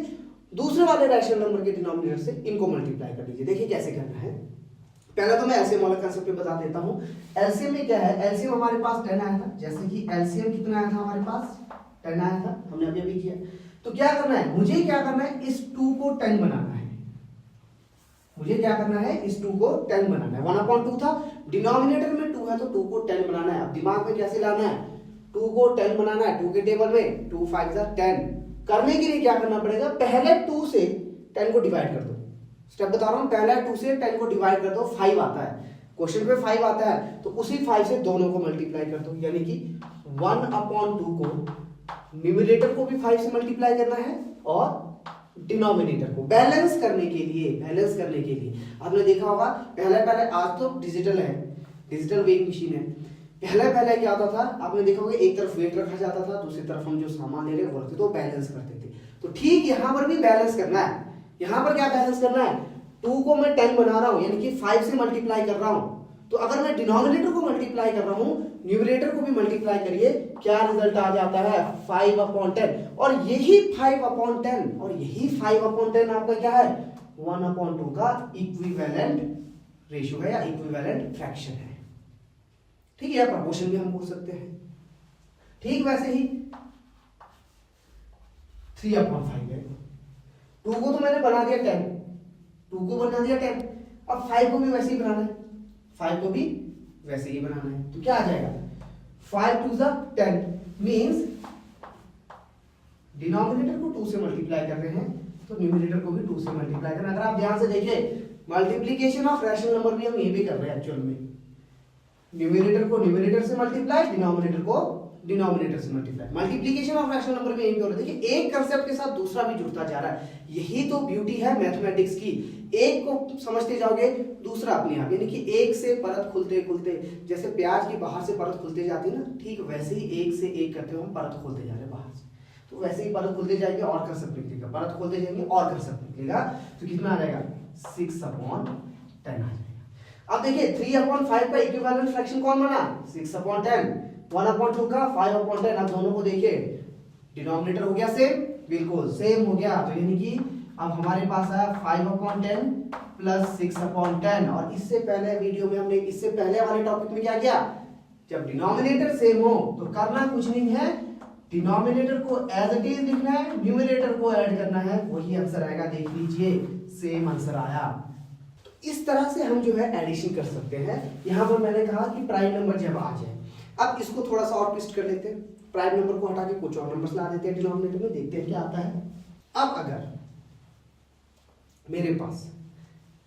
दूसरे वाले रैशनल नंबर के डिनोमिनेटर से इनको मल्टीप्लाई कर लीजिए। देखिए कैसे करना है। पहले तो मैं एलसीएम वाला कंसेप्ट बता देता हूं। एलसीएम में क्या है, एलसीएम हमारे पास 10 आया था, जैसे कि एलसीएम कितना आया था हमारे पास, 10 आया था, हमने अभी अभी किया। तो क्या करना है, मुझे क्या करना है, इस 2 को 10 बनाना है। मुझे क्या करना है, इस 2 को 10 बनाना है। 1/2 था, डिनोमिनेटर में 2 है तो 2 को 10 बनाना है। अब दिमाग में कैसे लाना है, 2 को 10 बनाना है, 2 के टेबल में 2 5 10। करने के लिए क्या करना पड़ेगा, पहले 2 से 10 को डिवाइड कर दो। स्टेप बता रहा हूं, पहले 2 से 10 को डिवाइड कर दो, 5 आता है, क्वेश्चन पे 5 आता है, तो उसी 5 से दोनों को मल्टीप्लाई कर दो, यानी कि 1/2 को न्यूमरेटर को भी 5 से मल्टीप्लाई करना है और डिनोमिनेटर को बैलेंस करने के लिए, बैलेंस करने के लिए आपने देखा होगा पहले आज तो डिजिटल है, डिजिटल वेइंग मशीन है, पहले क्या होता था, आपने देखा होगा एक तरफ वेट रखा जाता था, दूसरी तरफ हम जो सामान ले रहे वो रखते तो बैलेंस करते थे। तो ठीक यहां पर भी बैलेंस करना है। यहां पर क्या बैलेंस करना है, 2 को मैं 10 बना रहा हूं, यानी कि 5 से मल्टीप्लाई कर रहा हूं, तो अगर मैं डिनोमिनेटर को मल्टीप्लाई कर रहा हूं, न्यूमरेटर को भी मल्टीप्लाई करिए, क्या रिजल्ट आ जाता है, 5/10। और यही 5/10 और यही 5/10 आपका क्या है, 1/2 का इक्विवेलेंट रेशियो है या इक्विवेलेंट फ्रैक्शन है। ठीक है, प्रोपोर्शन भी हम बोल सकते हैं। ठीक वैसे ही 3/5 है, 2 को तो मैंने बना दिया 10, 2 को बना दिया 10, अब 5 को भी वैसे ही बनाना है, 5 को भी वैसे ही बनाना है। तो क्या आ जाएगा, 5 2 10 मींस डिनोमिनेटर को 2 से मल्टीप्लाई कर रहे हैं तो न्यूमरेटर को भी 2 से मल्टीप्लाई करना। अगर आप ध्यान से देखें मल्टीप्लिकेशन ऑफ रैशनल नंबर भी हम ये भी कर रहे हैं एक्चुअल में, न्यूमरेटर को न्यूमरेटर से मल्टीप्लाई, डिनोमिनेटर को डिनोमिनेटर से multiply. Multiplication of rational number में यही पे हो रहा है। देखिए एक कंसेप्ट के साथ दूसरा भी जुड़ता जा रहा है, यही तो ब्यूटी है मैथमेटिक्स की। एक को समझते जाओगे दूसरा अपने आप, यानी कि एक से परत खुलते खुलते, जैसे प्याज की बाहर से परत खुलते जाती है ना, ठीक वैसे ही एक से एक करते हुए हम परत खोलते जा रहे हैं बाहर से। तो वैसे ही परत खोलते जाएंगे और कंसेप्ट निकलेगा, परत खोलते जाएंगे और कंसेप्ट निकलेगा। तो कितना आ जाएगा 6/10 आ जाएगा। अब देखिए 3/5 का इक्विवेलेंट फ्रैक्शन कौन बना 6/10, 1/2 का 5/10। अब दोनों को देखिए डिनोमिनेटर हो गया सेम, बिल्कुल सेम हो गया। तो यानी कि अब हमारे पास आया 5/10 प्लस 6/10। और इससे पहले वीडियो में हमने, इससे पहले वाले टॉपिक में क्या किया, जब डिनोमिनेटर सेम हो तो करना कुछ नहीं है, डिनोमिनेटर को एज इट इज लिखना है, न्यूमरेटर को ऐड करना है, वही आंसर आएगा। देख लीजिए सेम आंसर आया। तो इस तरह से हम जो है एडिशन कर सकते हैं। यहां पर मैंने कहा कि प्राइम नंबर जब आ जाए, अब इसको थोड़ा सा और ट्विस्ट कर लेते हैं, प्राइम नंबर को हटा के कुछ और नंबर्स ला देते हैं डिनोमिनेटर में, देखते हैं क्या आता है। अब अगर मेरे पास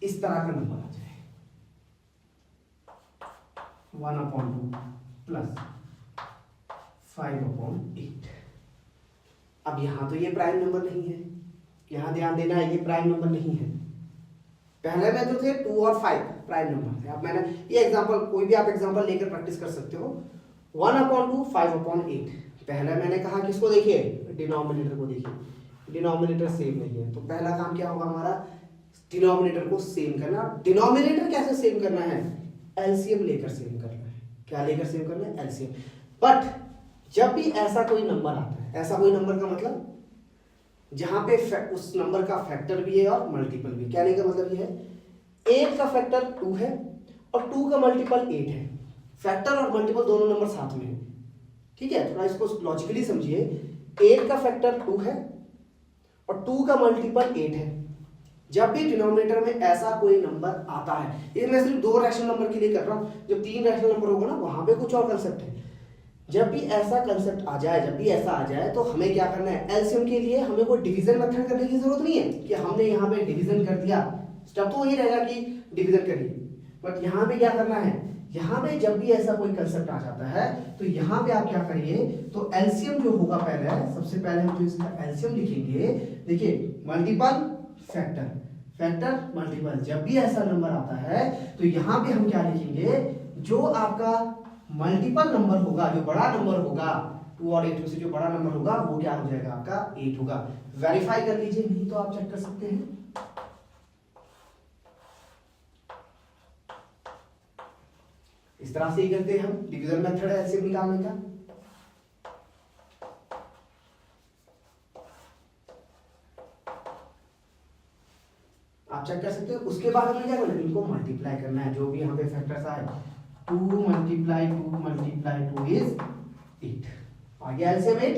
इस तरह का नंबर आ जाए 1/2 प्लस 5/8, अब यहां तो ये प्राइम नंबर नहीं है, यहां ध्यान देना है ये प्राइम नंबर नहीं है। पहले में जो थे 2 और 5 प्राइम नंबर थे। अब मैंने ये एग्जांपल, कोई भी आप एग्जांपल लेकर प्रैक्टिस कर सकते हो। 1/2 5/8, पहले मैंने कहा किसको देखिए, डिनोमिनेटर को देखिए, डिनोमिनेटर सेम नहीं है। तो पहला काम क्या होगा हमारा, डिनोमिनेटर को सेम करना। डिनोमिनेटर कैसे सेम करना है, एलसीएम लेकर सेम करना है। क्या लेकर सेम करना है, एलसीएम। बट जब भी ऐसा कोई नंबर आता है, ऐसा कोई नंबर का मतलब जहां पे उस नंबर का फैक्टर भी है और मल्टीपल भी। कहने का मतलब ये है 8 का फैक्टर 2 है और 2 का मल्टीपल 8 है, फैक्टर और मल्टीपल दोनों नंबर साथ में है, ठीक है। थोड़ा इसको लॉजिकली समझिए, 8 का फैक्टर 2 है और 2 का मल्टीपल 8 है। जब भी डिनोमिनेटर में ऐसा कोई नंबर आता है, ये मैं सिर्फ 2 रैशनल नंबर के लिए कर रहा हूं, जब 3 रैशनल नंबर होगा ना वहां पे कुछ और कंसेप्ट है। जब भी ऐसा कंसेप्ट आ जाए, जब भी ऐसा आ जाए, तो हमें क्या करना है, एलसीएम के लिए हमें कोई डिवीजन मेथड करने की जरूरत नहीं है कि हमने यहाँ पे डिवीजन कर दिया, स्टेप तो वही रहेगा कि डिवीजन करिए। बट यहाँ पे क्या करना है, यहाँ पे जब भी ऐसा कोई कंसेप्ट आ जाता है तो यहाँ पे आप क्या करिए, तो एलसीएम जो होगा पहले, सबसे पहले हम जो इसका एलसीएम लिखेंगे, देखिए मल्टीपल फैक्टर, फैक्टर मल्टीपल। जब भी ऐसा नंबर आता है तो यहाँ पे हम क्या लिखेंगे, जो आपका मल्टीपल नंबर होगा, जो बड़ा नंबर होगा 2 और 8 में से जो बड़ा नंबर होगा वो क्या हो जाएगा, आपका 8 होगा। वेरीफाई कर लीजिए, नहीं तो आप चेक कर सकते हैं। इस तरह से ही करते हैं हम, डिवीजन मेथड है एलसीएम निकालने का। आप चेक कर सकते हो। उसके बाद हमें क्या करना है, इनको मल्टीप्लाई करना है, जो भी यहाँ पे फैक्टर्स आए, 2 मल्टीप्लाई 2 इज 8, आ गया एलसीएम 8,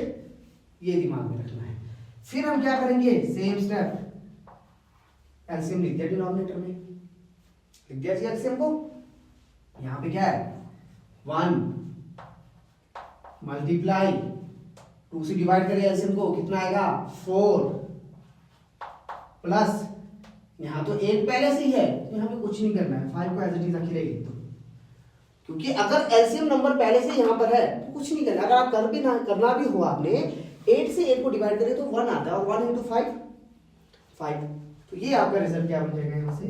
ये दिमाग में रखना है। फिर हम क्या करेंगे, सेम स्टेप, एलसीएम लिख दिया डिनोमिनेटर में, लिख दिया जी एलसीएम को। यहाँ पे क्या है 1 मल्टीप्लाई 2 से डिवाइड करें एलसीएम को, कितना आएगा 4 प्लस यहाँ तो 8 पहले से ही है तो हमें कुछ नहीं करना है, 5 को एज इट इज अकेले लिख दो, क्योंकि अगर एलसीएम नंबर पहले से यहाँ पर है तो कुछ नहीं करना। अगर आप कर भी ना करना भी हो, आपने 8 से 8 को डिवाइड करें तो 1 आता है, और 1 इंटू 5 5, तो ये आपका रिजल्ट क्या बन जाएगा यहाँ से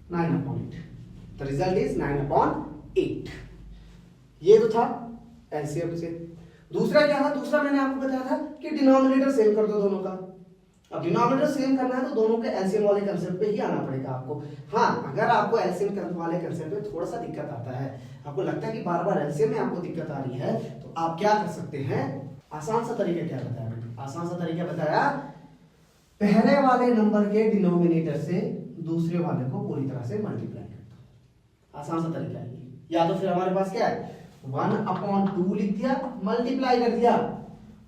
9/8। The result is 9/8। ये तो था एलसीएम से। दूसरा क्या था, दूसरा मैंने आपको बताया था कि डिनोमिनेटर सेम कर दो दोनों का। अब डिनोमिनेटर सेम करना है तो दोनों के एलसीएम वाले कंसेप्ट पे ही आना पड़ेगा आपको। हाँ, अगर आपको एलसीएम वाले कंसेप्ट में थोड़ा सा दिक्कत आता है, आपको लगता है कि बार बार एलसीएम में आपको दिक्कत आ रही है, तो आप क्या कर सकते हैं, आसान सा तरीका क्या बताया मैंने, आसान सा तरीका बताया, पहले वाले नंबर के डिनोमिनेटर से दूसरे वाले को पूरी तरह से मल्टीप्लाई कर दो। आसान सा तरीका है ये। या तो फिर हमारे पास क्या है, 1/2 लिख दिया, मल्टीप्लाई कर दिया,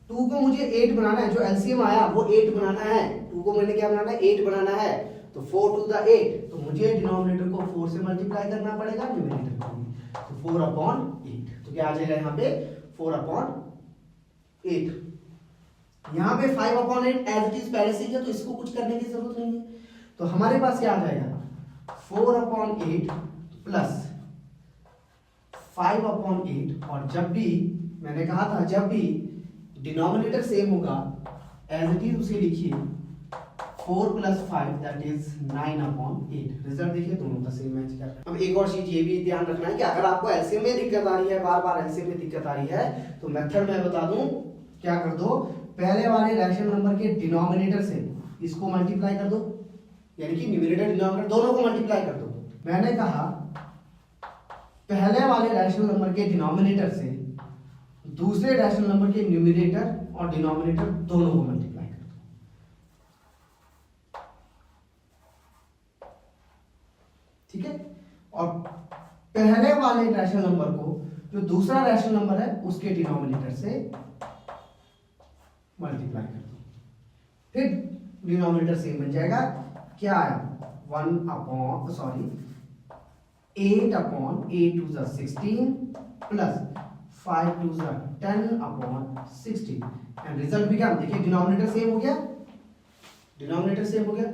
2 को मुझे 8 बनाना है, जो एलसीएम आया वो 8 बनाना है, 2 को मैंने क्या बनाना है 8 बनाना है, तो 4 to the 8, तो मुझे डिनोमिनेटर को 4 से मल्टीप्लाई करना पड़ेगा, न्यूमरेटर को भी, तो 4/8, तो क्या आ जाएगा यहाँ पे 4/8। यहाँ पे 5/8 एज इट इज पहले से ही है तो इसको कुछ करने की जरूरत नहीं है, तो हमारे पास क्या आ जाएगा 4/8 प्लस 5/8, और जब भी मैंने कहा था जब भी डिनोमिनेटर सेम होगा एज इट इज उसे लिखिए 4 + 5 दैट इज 9/8। रिजल्ट देखिए दोनों का सेम मैच कर रहा है। अब एक और चीज ये भी ध्यान रखना है कि अगर आपको एलसीएम में दिक्कत आ रही है, बार बार एलसीएम में दिक्कत आ रही है, तो मेथड मैं बता दूं, क्या कर दो, पहले वाले रैशनल नंबर के डिनोमिनेटर से इसको मल्टीप्लाई कर दो, यानी कि न्यूमरेटर डिनोमिनेटर दोनों को मल्टीप्लाई कर दो। मैंने कहा पहले वाले रैशनल नंबर के डिनोमिनेटर से दूसरे रैशनल नंबर के न्यूमरेटर और डिनोमिनेटर दोनों को मल्टीप्लाई कर दो। ठीक है, और पहले वाले रैशनल नंबर को जो दूसरा रैशनल नंबर है उसके डिनोमिनेटर से मल्टीप्लाई कर दो, फिर डिनोमिनेटर सेम बन जाएगा। क्या है 8/8 × 16 प्लस 5 × 10/16 एंड रिजल्ट भी क्या, देखिए डिनोमिनेटर सेम हो गया, डिनोमिनेटर सेम हो गया।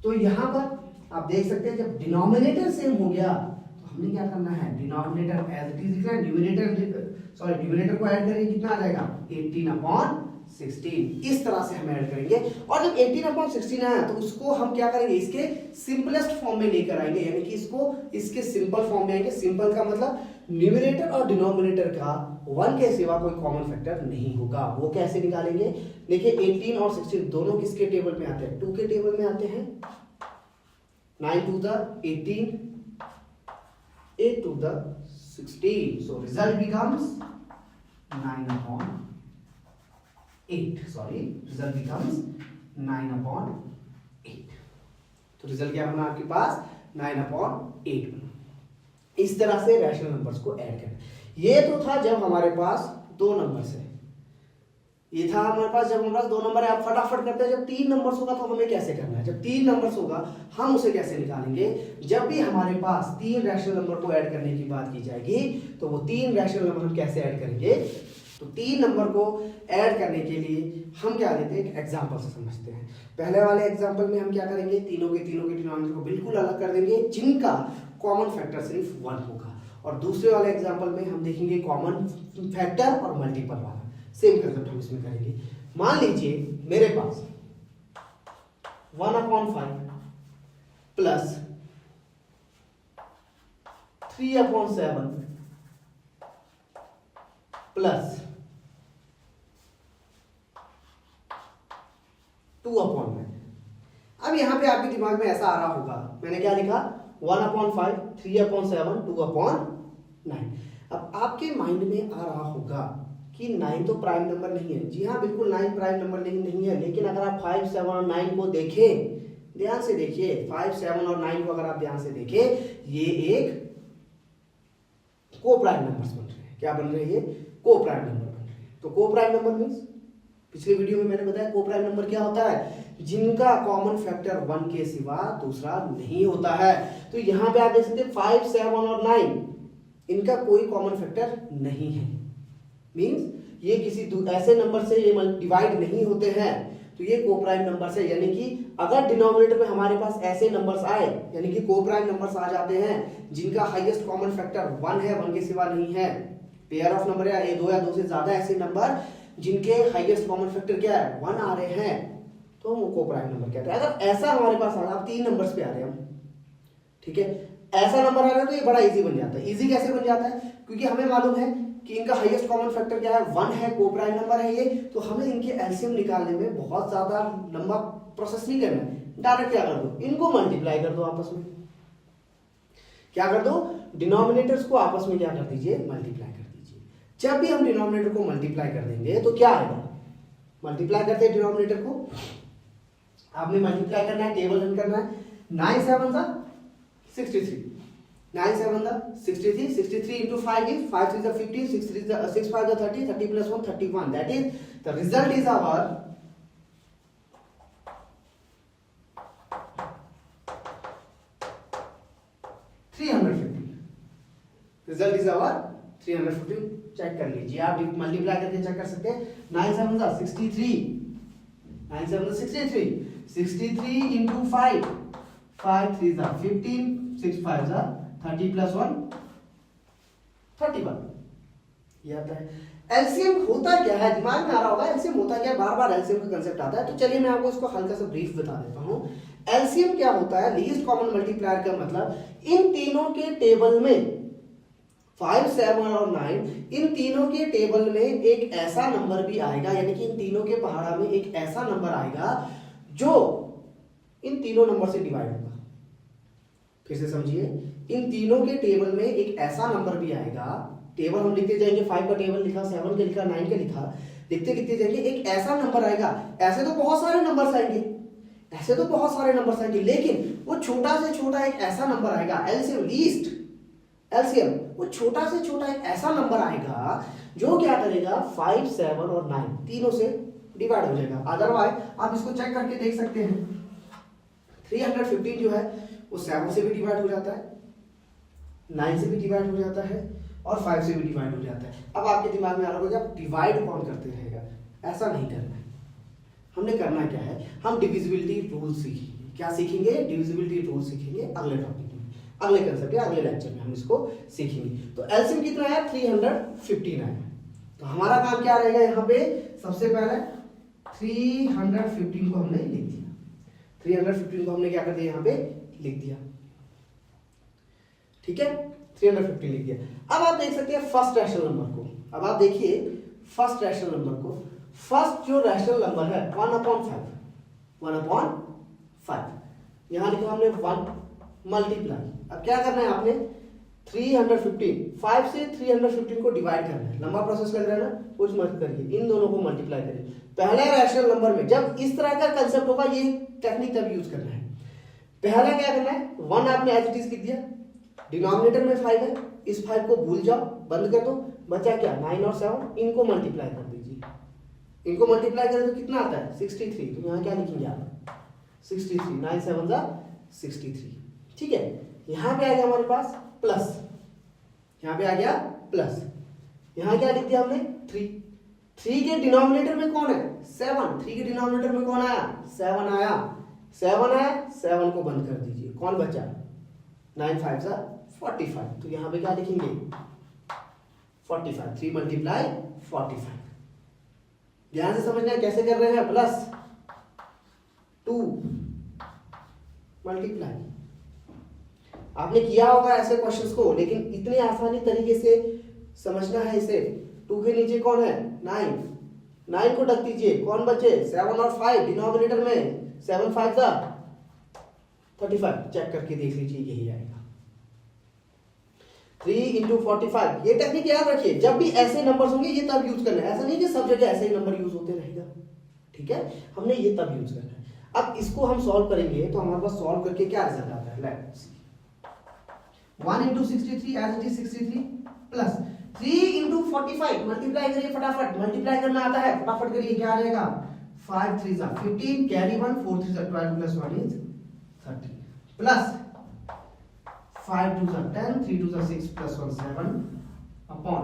तो यहां पर आप देख सकते हैं जब डिनोमिनेटर सेम हो गया तो हमने क्या करना है, डिनोमिनेटर एज इट इज लिखना है, न्यूमरेटर को ऐड करेंगे, कितना आ जाएगा 18/16। इस तरह से हम ऐड करेंगे, और जब 18/16 आया तो उसको हम क्या करेंगे, इसके सिंपलेस्ट फॉर्म में लेकर आएंगे, यानी कि इसको इसके सिंपल फॉर्म में आएंगे। सिंपल का मतलब न्यूमरेटर और डिनोमिनेटर का 1 के सिवा कोई कॉमन फैक्टर नहीं होगा। वो कैसे निकालेंगे, देखिए 18 और 16 दोनों किसके टेबल में आते हैं, 2 के टेबल में आते हैं। 9 × 18, 8 × 16, so result becomes 9/8, result becomes 9/8। तो रिजल्ट क्या बना आपके पास, 9/8 बना। इस तरह से रैशनल नंबर्स को ऐड करना। ये तो था जब हमारे पास 2 नंबर्स है, ये था हमारे पास जब हमारे पास 2 नंबर है। आप फटाफट करते हैं, जब 3 नंबर्स होगा तो हमें कैसे करना है, जब 3 नंबर्स होगा हम उसे कैसे निकालेंगे। जब भी हमारे पास 3 रैशनल नंबर को ऐड करने की बात की जाएगी तो वो 3 रैशनल नंबर हम कैसे ऐड करेंगे, तो 3 नंबर को ऐड करने के लिए हम क्या लेते हैं, एक एग्जांपल से समझते हैं। पहले वाले एग्जांपल में हम क्या करेंगे, तीनों के डिनोमिनेटर को बिल्कुल अलग कर देंगे जिनका कॉमन फैक्टर सिर्फ 1 होगा, और दूसरे वाले एग्जांपल में हम देखेंगे कॉमन फैक्टर और मल्टीपल वाला। सेम कंसेप्ट हम इसमें करेंगे। मान लीजिए मेरे पास 1/5 प्लस 3/7 प्लस 2/9। अब यहां पे आपके दिमाग में ऐसा आ रहा होगा, मैंने क्या लिखा 1/5, 3/7, 2/9। अब आपके माइंड में आ रहा होगा कि 9 तो प्राइम नंबर नहीं है। जी हाँ, बिल्कुल 9 प्राइम नंबर नहीं है, लेकिन अगर आप 5, 7 और 9 को देखें, ध्यान से देखिए, 5, 7 और 9 को अगर आप ध्यान से देखें, ये एक को प्राइम नंबर्स बन रहे हैं। क्या बन रहे हैं, ये को प्राइम नंबर बन रहे हैं। तो को प्राइम नंबर मींस, पिछले वीडियो में मैंने बताया को प्राइम नंबर क्या होता है, जिनका कॉमन फैक्टर 1 के सिवा दूसरा नहीं होता है। तो यहां पे आप देख सकते हैं 5, 7 और 9 इनका कोई कॉमन फैक्टर नहीं है, मींस ये किसी ऐसे नंबर से ये डिवाइड नहीं होते हैं, तो ये को प्राइम नंबर्स है। यानी कि अगर डिनोमिनेटर में हमारे पास ऐसे नंबर्स आए, यानी कि को प्राइम नंबर्स आ जाते हैं जिनका हाईएस्ट कॉमन फैक्टर 1 है, 1 के सिवा नहीं है, पेयर ऑफ नंबर या 2 या 2 से ज्यादा ऐसे नंबर जिनके हाईएस्ट कॉमन फैक्टर क्या है 1 आ रहे हैं, तो हम को प्राइम नंबर कहते हैं। अगर ऐसा हमारे पास आ रहा है, 3 नंबर्स पे आ रहे हैं हम, ठीक है, ऐसा नंबर आ रहा है तो ये बड़ा इजी बन जाता है। इजी कैसे बन जाता है, क्योंकि हमें मालूम है कि इनका हाईएस्ट कॉमन फैक्टर क्या है 1 है, को प्राइम नंबर है ये, तो हमें इनके एलसीएम निकालने में बहुत ज्यादा लंबा प्रोसेस नहीं करना है। डायरेक्ट क्या कर दो, इनको मल्टीप्लाई कर दो आपस में, क्या कर दो, डिनोमिनेटर्स को आपस में क्या कर दीजिए, मल्टीप्लाई कर दीजिए। जब भी हम डिनोमिनेटर को मल्टीप्लाई कर देंगे तो क्या आएगा, मल्टीप्लाई करते हैं डिनोमिनेटर को, आपने मल्टीप्लाई करना है, टेबल रन करना है। 9 7 सा 63, 9 7 सा 63, 63 into 5 is 5 3 is 15, 6 3 is 6 5 is 30, 30 plus 1 31. That is the result is our 350. Result is our 350. Check कर लीजिए, आप मल्टीप्लाई करके चेक कर सकते हैं। 9 7 सा 63, 9 7 सा 63, 63 into 5, 5 3 is 15, 6 5 is 30 plus 1 31 ये आता है। एलसीएम होता क्या है, दिमाग में आ रहा होगा एलसीएम होता क्या है, बार बार एलसीएम का कंसेप्ट आता है, तो चलिए मैं आपको इसको हल्का सा ब्रीफ बता देता हूँ। एलसीएम क्या होता है, लीस्ट कॉमन मल्टीप्लायर का मतलब इन तीनों के टेबल में 5, 7 और 9, इन तीनों के टेबल में एक ऐसा नंबर भी आएगा, यानी कि इन तीनों के पहाड़ा में एक ऐसा नंबर आएगा जो इन तीनों नंबर से डिवाइड होगा। फिर से समझिए, इन तीनों के टेबल में एक ऐसा नंबर भी आएगा, टेबल हम लिखते जाएंगे, 5 का टेबल लिखा, 7 का लिखा, 9 का लिखा, लिखते लिखते जाएंगे, एक ऐसा नंबर आएगा। ऐसे तो बहुत सारे नंबर्स आएंगे, ऐसे तो बहुत सारे नंबर्स आएंगे, लेकिन वो छोटा से छोटा एक ऐसा नंबर आएगा, एलसीएम लीस्ट एलसीएम, वो छोटा से छोटा एक ऐसा नंबर आएगा जो क्या करेगा 5, 7 और 9 तीनों से डिवाइड हो जाएगा। अदरवाइज आप इसको चेक करके देख सकते हैं, 315 जो है वो 7 से भी डिवाइड हो जाता है, 9 से भी डिवाइड हो जाता है और 5 से भी डिवाइड हो जाता है। अब आपके दिमाग में आ रहा होगा आप डिवाइड कौन करते रहेगा, ऐसा नहीं करना है। हमने करना क्या है, हम डिविजिबिलिटी रूल सीखेंगे। क्या सीखेंगे, डिविजिबिलिटी रूल सीखेंगे अगले टॉपिक में, अगले कंसेप्ट या अगले लेक्चर में हम इसको सीखेंगे। तो एलसीएम कितना है, 315 है। तो हमारा काम क्या रहेगा, यहाँ पे सबसे पहले 315 को हमने लिख दिया, 315 को हमने क्या कर दिया, यहाँ पे लिख दिया, ठीक है, 315 लिख दिया। अब आप देख सकते हैं फर्स्ट रैशनल नंबर को, अब आप देखिए फर्स्ट रैशनल नंबर को, फर्स्ट जो रैशनल नंबर है 1/5, 1/5 यहां लिखा हमने 1 मल्टीप्लाई। अब क्या करना है आपने, 315 5 से 315 को डिवाइड करना है, लंबा प्रोसेस कर रहा है ना, कुछ मत करिए, इन दोनों को मल्टीप्लाई करिए। पहले रैशनल नंबर में जब इस तरह का कंसेप्ट होगा, ये टेक्निक तब यूज करना है। पहला क्या करना है, 1 आपने एज इट इज लिख दिया, डिनोमिनेटर में 5 है, इस 5 को भूल जाओ, बंद कर दो, बचा क्या 9 और 7, इनको मल्टीप्लाई कर दीजिए, इनको मल्टीप्लाई करें तो कितना आता है 63। तो यहाँ क्या लिखेंगे आप 63, 9 7 जा 63, ठीक है। यहाँ पे आ गया हमारे पास प्लस, यहाँ पे आ गया प्लस, यहाँ क्या लिख दिया हमने 3, 3 के डिनोमिनेटर में कौन है 7, 3 के डिनोमिनेटर में कौन आया 7 आया, 7 आया, 7 को बंद कर दीजिए, कौन बचा 9 5 जा 45। तो यहाँ पे क्या लिखेंगे 45, 3 मल्टीप्लाई 45। ध्यान से समझना है कैसे कर रहे हैं, प्लस 2 मल्टीप्लाई। आपने किया होगा ऐसे क्वेश्चंस को, लेकिन इतने आसानी तरीके से समझना है इसे। 2 के नीचे कौन है 9, 9 को ढक दीजिए, कौन बचे 7 और 5 डिनोमिनेटर में, 7 5 जा 35, चेक करके देख लीजिए यही आएगा 3 into 45। ये टेक्निक याद रखिए, जब भी ऐसे नंबर्स होंगे ये तब यूज करना है, ऐसा नहीं कि सब जगह ऐसे ही नंबर यूज होते रहेगा, ठीक है, हमने ये तब यूज करना है। अब इसको हम सॉल्व करेंगे तो हमारे पास सॉल्व करके क्या रिजल्ट आता है, let's see 1 into 63 as it is 63 plus 3 into 45 multiply करिए फटाफट, मल्टीप्लाई करना आता है फटाफट करिए, क्या आ जाएगा 5 3 जा 15 कैरी 1 4 3 जा 12 plus 1 is 30 प्लस 5 2 जा 10 3 2 जा 6 plus 1 7 अपॉन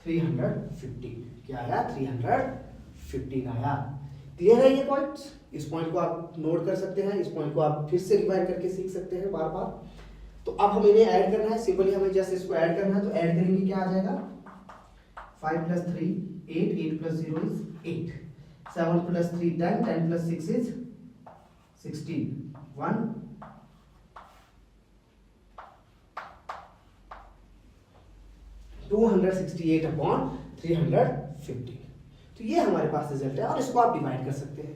315, क्या आया 315 आया। क्लियर है ये पॉइंट्स, इस पॉइंट को आप नोट कर सकते हैं, इस पॉइंट को आप फिर से रिवाइज करके सीख सकते हैं बार बार। तो अब हमें इन्हें ऐड करना है, सिंपली हमें जस्ट इसको ऐड करना है, तो ऐड करेंगे क्या आ जाएगा 5 plus 3 8 8 plus 0 is 8 7 plus 3 10 10 plus 6 is 16 1 268 upon 315। तो ये हमारे पास रिजल्ट है, और इसको आप डिवाइड कर सकते हैं,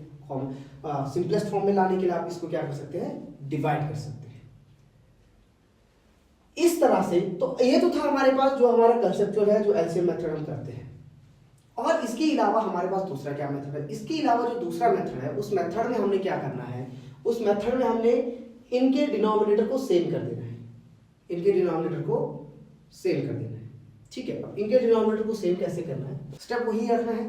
सिंपलेस्ट फॉर्म में लाने के लिए आप इसको क्या कर सकते हैं, डिवाइड कर सकते हैं इस तरह से। तो ये तो था हमारे पास जो हमारा कंसेप्चुअल है, जो एलसीएम मेथड हम करते हैं। और इसके अलावा हमारे पास दूसरा क्या मेथड है, इसके अलावा जो दूसरा मेथड है, उस मेथड में हमने क्या करना है, उस मेथड में हमने इनके डिनोमिनेटर को सेम कर देना है, इनके डिनोमिनेटर को सेम कर देना है, ठीक है। अब इनके डिनोमिनेटर को सेम कैसे करना है, स्टेप वही रखना है।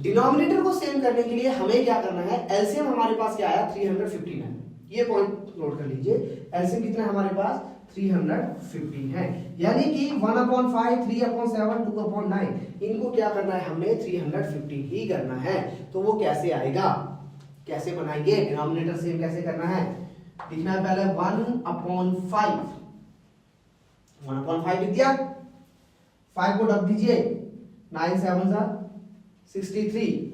डिनोमिनेटर को सेम करने के लिए हमें क्या करना है, एलसीएम हमारे पास क्या आया 315 है, ये पॉइंट नोट कर लीजिए। एलसीएम कितना है हमारे पास 315 है, यानी कि 1/5 3/7 2/9 इनको क्या करना है, हमने 315 ही करना है। तो वो कैसे आएगा, कैसे बनाएंगे, डिनोमिनेटर सेम कैसे करना है, लिखना है पहले 1/5 1/5 लिख दिया, 5 को रख दीजिए, 9 7 63,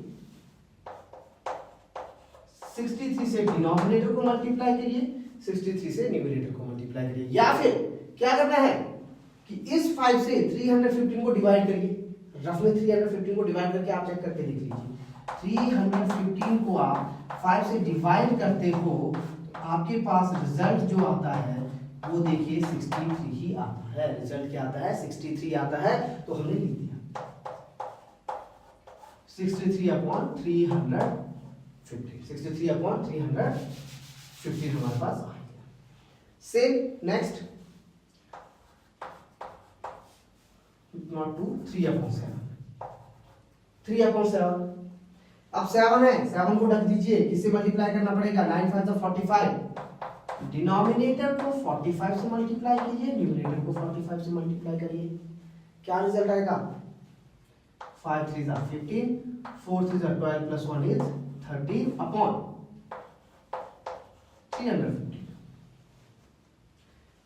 63 से डिनोमिनेटर को मल्टीप्लाई करिए, 63 से न्यूमरेटर को मल्टीप्लाई करिए, या फिर क्या करना है कि इस 5 से 315 को डिवाइड करिए, रफली 315 को डिवाइड करके आप चेक करके देख लीजिए, 315 को आप 5 से डिवाइड करते हो तो आपके पास रिजल्ट जो आता है वो देखिए 63 ही आता है। रिजल्ट क्या आता है? 63 आता है। तो हमने लिख दिया 63/315, 63/315 हमारे पास आ गया। Same next, not 2, 3/7, 3/7। अब 7 है, 7 को ढक दीजिए, किससे मल्टीप्लाई करना पड़ेगा? 9 5 45, डिनोमिनेटर को 45 से मल्टीप्लाई कीजिए, न्यूमरेटर को 45 से मल्टीप्लाई करिए, क्या रिजल्ट आएगा? 5 3 15, 4 3 12 प्लस 1 इज 13/350।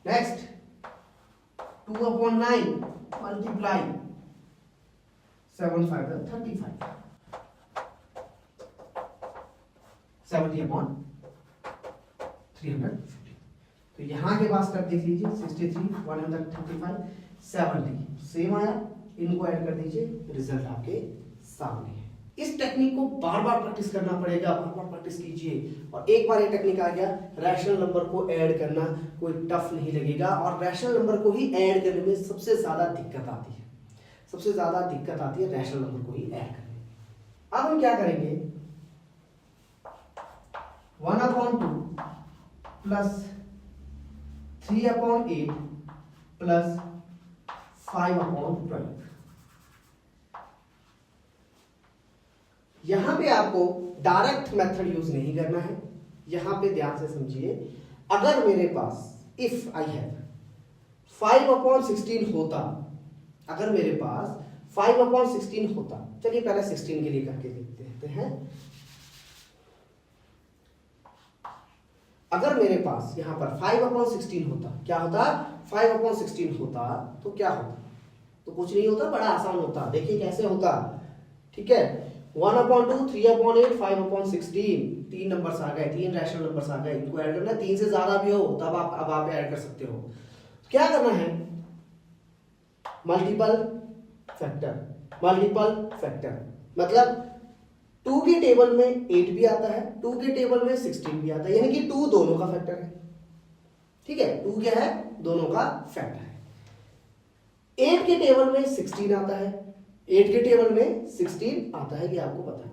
Next 2/9 multiply 7 5 35, 70/350। तो यहां के पास स्टेप देख लीजिए, 63 135 70 सेम आया, इनको ऐड कर दीजिए, रिजल्ट आपके सामने है। इस टेक्निक को बार बार प्रैक्टिस करना पड़ेगा, बार बार प्रैक्टिस कीजिए, और एक बार ये टेक्निक आ गया, रैशनल नंबर को ऐड करना कोई टफ नहीं लगेगा, और रैशनल नंबर को ही ऐड करने में सबसे ज्यादा दिक्कत आती है, सबसे ज्यादा दिक्कत आती है रैशनल नंबर को ही ऐड करने में। अब हम क्या करेंगे, 1/2 प्लस 3/8 प्लस 5/12। यहां पे आपको डायरेक्ट मेथड यूज नहीं करना है, यहां पे ध्यान से समझिए। अगर मेरे पास इफ आई हैव 5/16 होता, अगर मेरे पास 5/16 होता, चलिए पहले 16 के लिए करके देखते हैं। अगर मेरे पास यहां पर 5/16 होता, क्या होता? 5/16 होता तो क्या होता? तो कुछ नहीं होता, बड़ा आसान होता। देखिए कैसे होता, ठीक है। 1/2, 3/8, 5/16, 3 नंबर्स आ गए, 3 रैशनल नंबर्स आ गए, इनको ऐड करना, 3 से ज्यादा भी हो तब आप ऐड कर सकते हो। क्या करना है? मल्टीपल फैक्टर, मल्टीपल फैक्टर मतलब 2 के टेबल में 8 भी आता है, 2 के टेबल में 16 भी आता है, यानी कि 2 दोनों का फैक्टर है, ठीक है। 2 क्या है? दोनों का फैक्टर है। 8 के टेबल में 16 आता है, 8 के टेबल में 16 आता है, ये आपको पता है।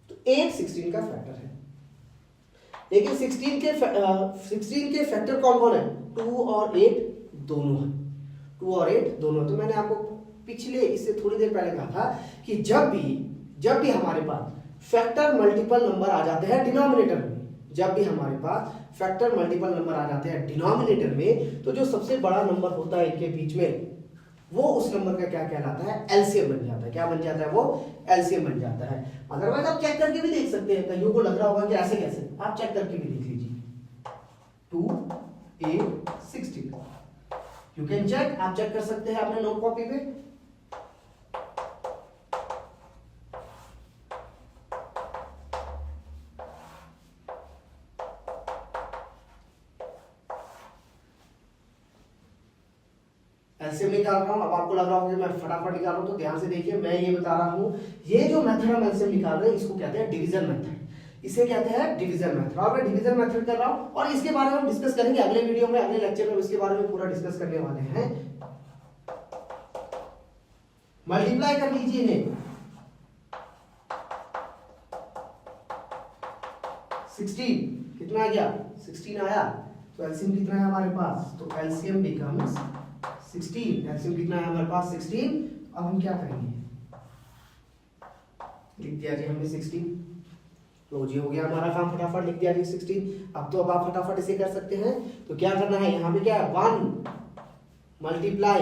तो 8 16 का फैक्टर है, लेकिन 16 के फैक्टर कौन कौन है? 2 और 8 दोनों है, 2 और 8 दोनों। तो मैंने आपको पिछले, इससे थोड़ी देर पहले कहा था कि जब भी हमारे पास फैक्टर मल्टीपल नंबर आ जाते हैं डिनोमिनेटर में, जब भी हमारे पास फैक्टर मल्टीपल नंबर आ जाते हैं डिनोमिनेटर में, तो जो सबसे बड़ा नंबर होता है इनके बीच में, वो उस नंबर का क्या कहलाता है? एलसीएम बन जाता है। क्या बन जाता है? वो एलसीएम बन जाता है। अदरवाइज आप चेक करके भी देख सकते हैं, कईयों को लग रहा होगा कि ऐसे कैसे, आप चेक करके भी देख लीजिए। 2 8 16 यू कैन चेक, आप चेक कर सकते हैं अपने नोट कॉपी पे। एलसीएम निकाल रहा हूं, अब आपको लग रहा होगा कि मैं फटाफट निकाल रहा हूं, तो ध्यान से देखिए, मैं ये बता रहा हूं, ये जो मेथड हम एलसीएम निकाल रहे हैं इसको कहते हैं डिवीजन मेथड, इसे कहते हैं डिवीजन मेथड। और मैं डिवीजन मेथड कर रहा हूं, और इसके बारे में हम डिस्कस करेंगे अगले वीडियो में, अगले लेक्चर में इसके बारे में पूरा डिस्कस करने वाले हैं। मल्टीप्लाई कर लीजिए इन्हें, 16 कितना आ गया? 16 आया, तो एलसीएम कितना है हमारे पास? तो एलसीएम बिकम्स 16। एलसीएम कितना है हमारे पास? 16। अब हम क्या करेंगे? लिख दिया जी हमने 16, लो जी हो गया हमारा काम, फटाफट लिख दिया जी 16। अब आप फटाफट इसे कर सकते हैं। तो क्या करना है, यहाँ पे क्या है? 1 मल्टीप्लाई।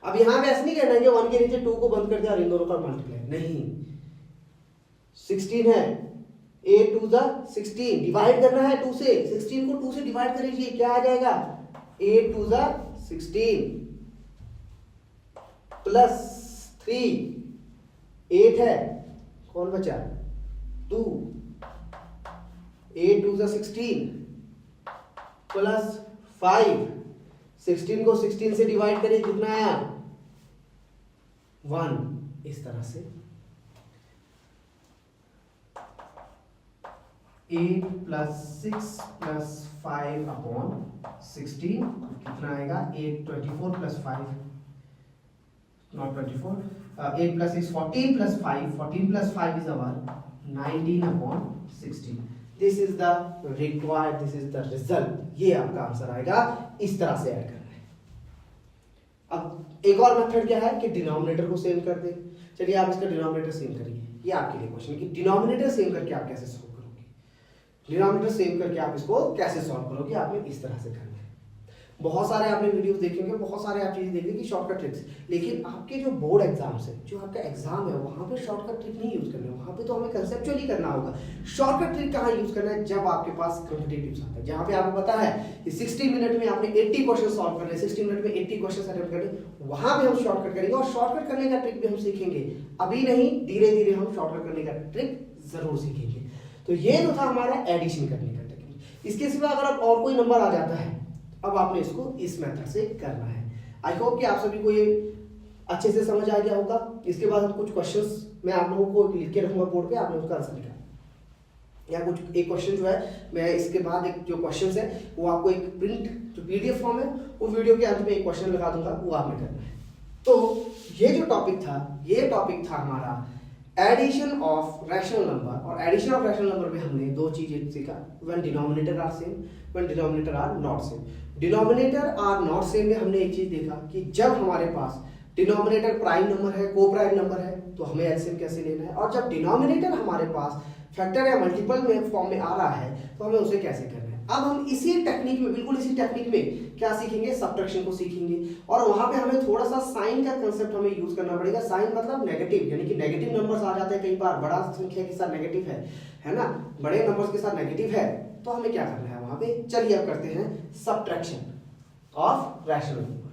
अब यहाँ पे ऐसा नहीं करना है कि 1 के नीचे 2 को बंद कर दिया और इन दोनों का मल्टीप्लाई, नहीं। 16 है, 8 2 16, डिवाइड करना है 2 से, 16 को 2 से डिवाइड कर लीजिए, क्या आ जाएगा? 8 2 ज़ा 16 प्लस 3 8 है, कौन बचा 2, 8 2 ज़ा 16 प्लस 5, 16 को 16 से डिवाइड करिए कितना आया 1। इस तरह से 8 प्लस 6 प्लस 5 अपॉन 16 कितना आएगा 8 24 plus 5 not 24 8 plus 6 14 plus 5 14 plus 5 is our 19 upon 16। This is the required, this is the result. ये आपका आंसर आएगा। इस तरह से ऐड करना है। अब एक और मेथड क्या है कि डिनोमिनेटर को सेम कर दे। चलिए आप इसका डिनोमिनेटर सेम करिए। ये आपके लिए क्वेश्चन है कि डिनोमिनेटर सेम करके आप कैसे सॉल्व करोगे। डिनोमिनेटर सेम करके आप इसको कैसे सॉल्व करोगे, आपने इस तरह से करना है। बहुत सारे आपने वीडियोस देखेंगे, बहुत सारे आप चीजें देखेंगे कि शॉर्टकट ट्रिक्स, लेकिन आपके जो बोर्ड एग्जाम्स है, जो आपका एग्जाम है, वहां पे शॉर्टकट ट्रिक नहीं यूज करना है। वहां पे तो हमें कंसेप्चुअली करना होगा। शॉर्टकट ट्रिक कहाँ यूज करना है, जब आपके पास कॉम्पिटिटिव आता है, जहां पे आपको पता है कि 60 मिनट में आपने 80 क्वेश्चन सॉल्व करने, 60 मिनट में 80 क्वेश्चन अटेम्प्ट करने, वहां पे हम शॉर्टकट करेंगे और शॉर्टकट करने का ट्रिक भी हम सीखेंगे। अभी नहीं, धीरे धीरे हम शॉर्टकट करने का ट्रिक जरूर सीखेंगे। तो ये जो था हमारा एडिशन करने का टेक्निक। इसके सिवा अगर आप और कोई नंबर आ जाता है, अब आपने इसको इस मेथड से करना है। आई होप कि आप सभी को ये अच्छे से समझ आ गया होगा। इसके बाद हम कुछ क्वेश्चंस मैं आप लोगों को लिख के रखूंगा बोर्ड पे, आपने उसका आंसर लिखा या कुछ एक क्वेश्चन जो है मैं इसके बाद एक जो क्वेश्चंस है वो आपको एक प्रिंट जो पीडीएफ फॉर्म है वो वीडियो के अंत में एक क्वेश्चन लगा दूंगा, वो आपने करना है। तो ये जो टॉपिक था, ये टॉपिक था हमारा एडिशन ऑफ रैशनल नंबर। और एडिशन ऑफ रैशनल नंबर में हमने दो चीजें सीखा, when denominator are same, when denominator are not same. Denominator are not same में हमने एक चीज देखा कि जब हमारे पास डिनोमिनेटर प्राइम नंबर है, को प्राइम नंबर है, तो हमें एलसीएम कैसे लेना है, और जब डिनोमिनेटर हमारे पास फैक्टर या मल्टीपल में फॉर्म में आ रहा है तो हमें उसे कैसे करना है। अब हम इसी टेक्निक में, बिल्कुल इसी टेक्निक में क्या सीखेंगे, सब्ट्रैक्शन को सीखेंगे। और वहां पे हमें थोड़ा सा साइन का कंसेप्ट हमें यूज करना पड़ेगा। साइन मतलब नेगेटिव, यानी कि नेगेटिव नंबर्स आ जाते हैं कई बार, बड़ा संख्या के साथ नेगेटिव है ना, बड़े नंबर्स के साथ नेगेटिव है, तो हमें क्या करना है वहां पे। चलिए अब करते हैं सब्ट्रैक्शन ऑफ रैशनल नंबर।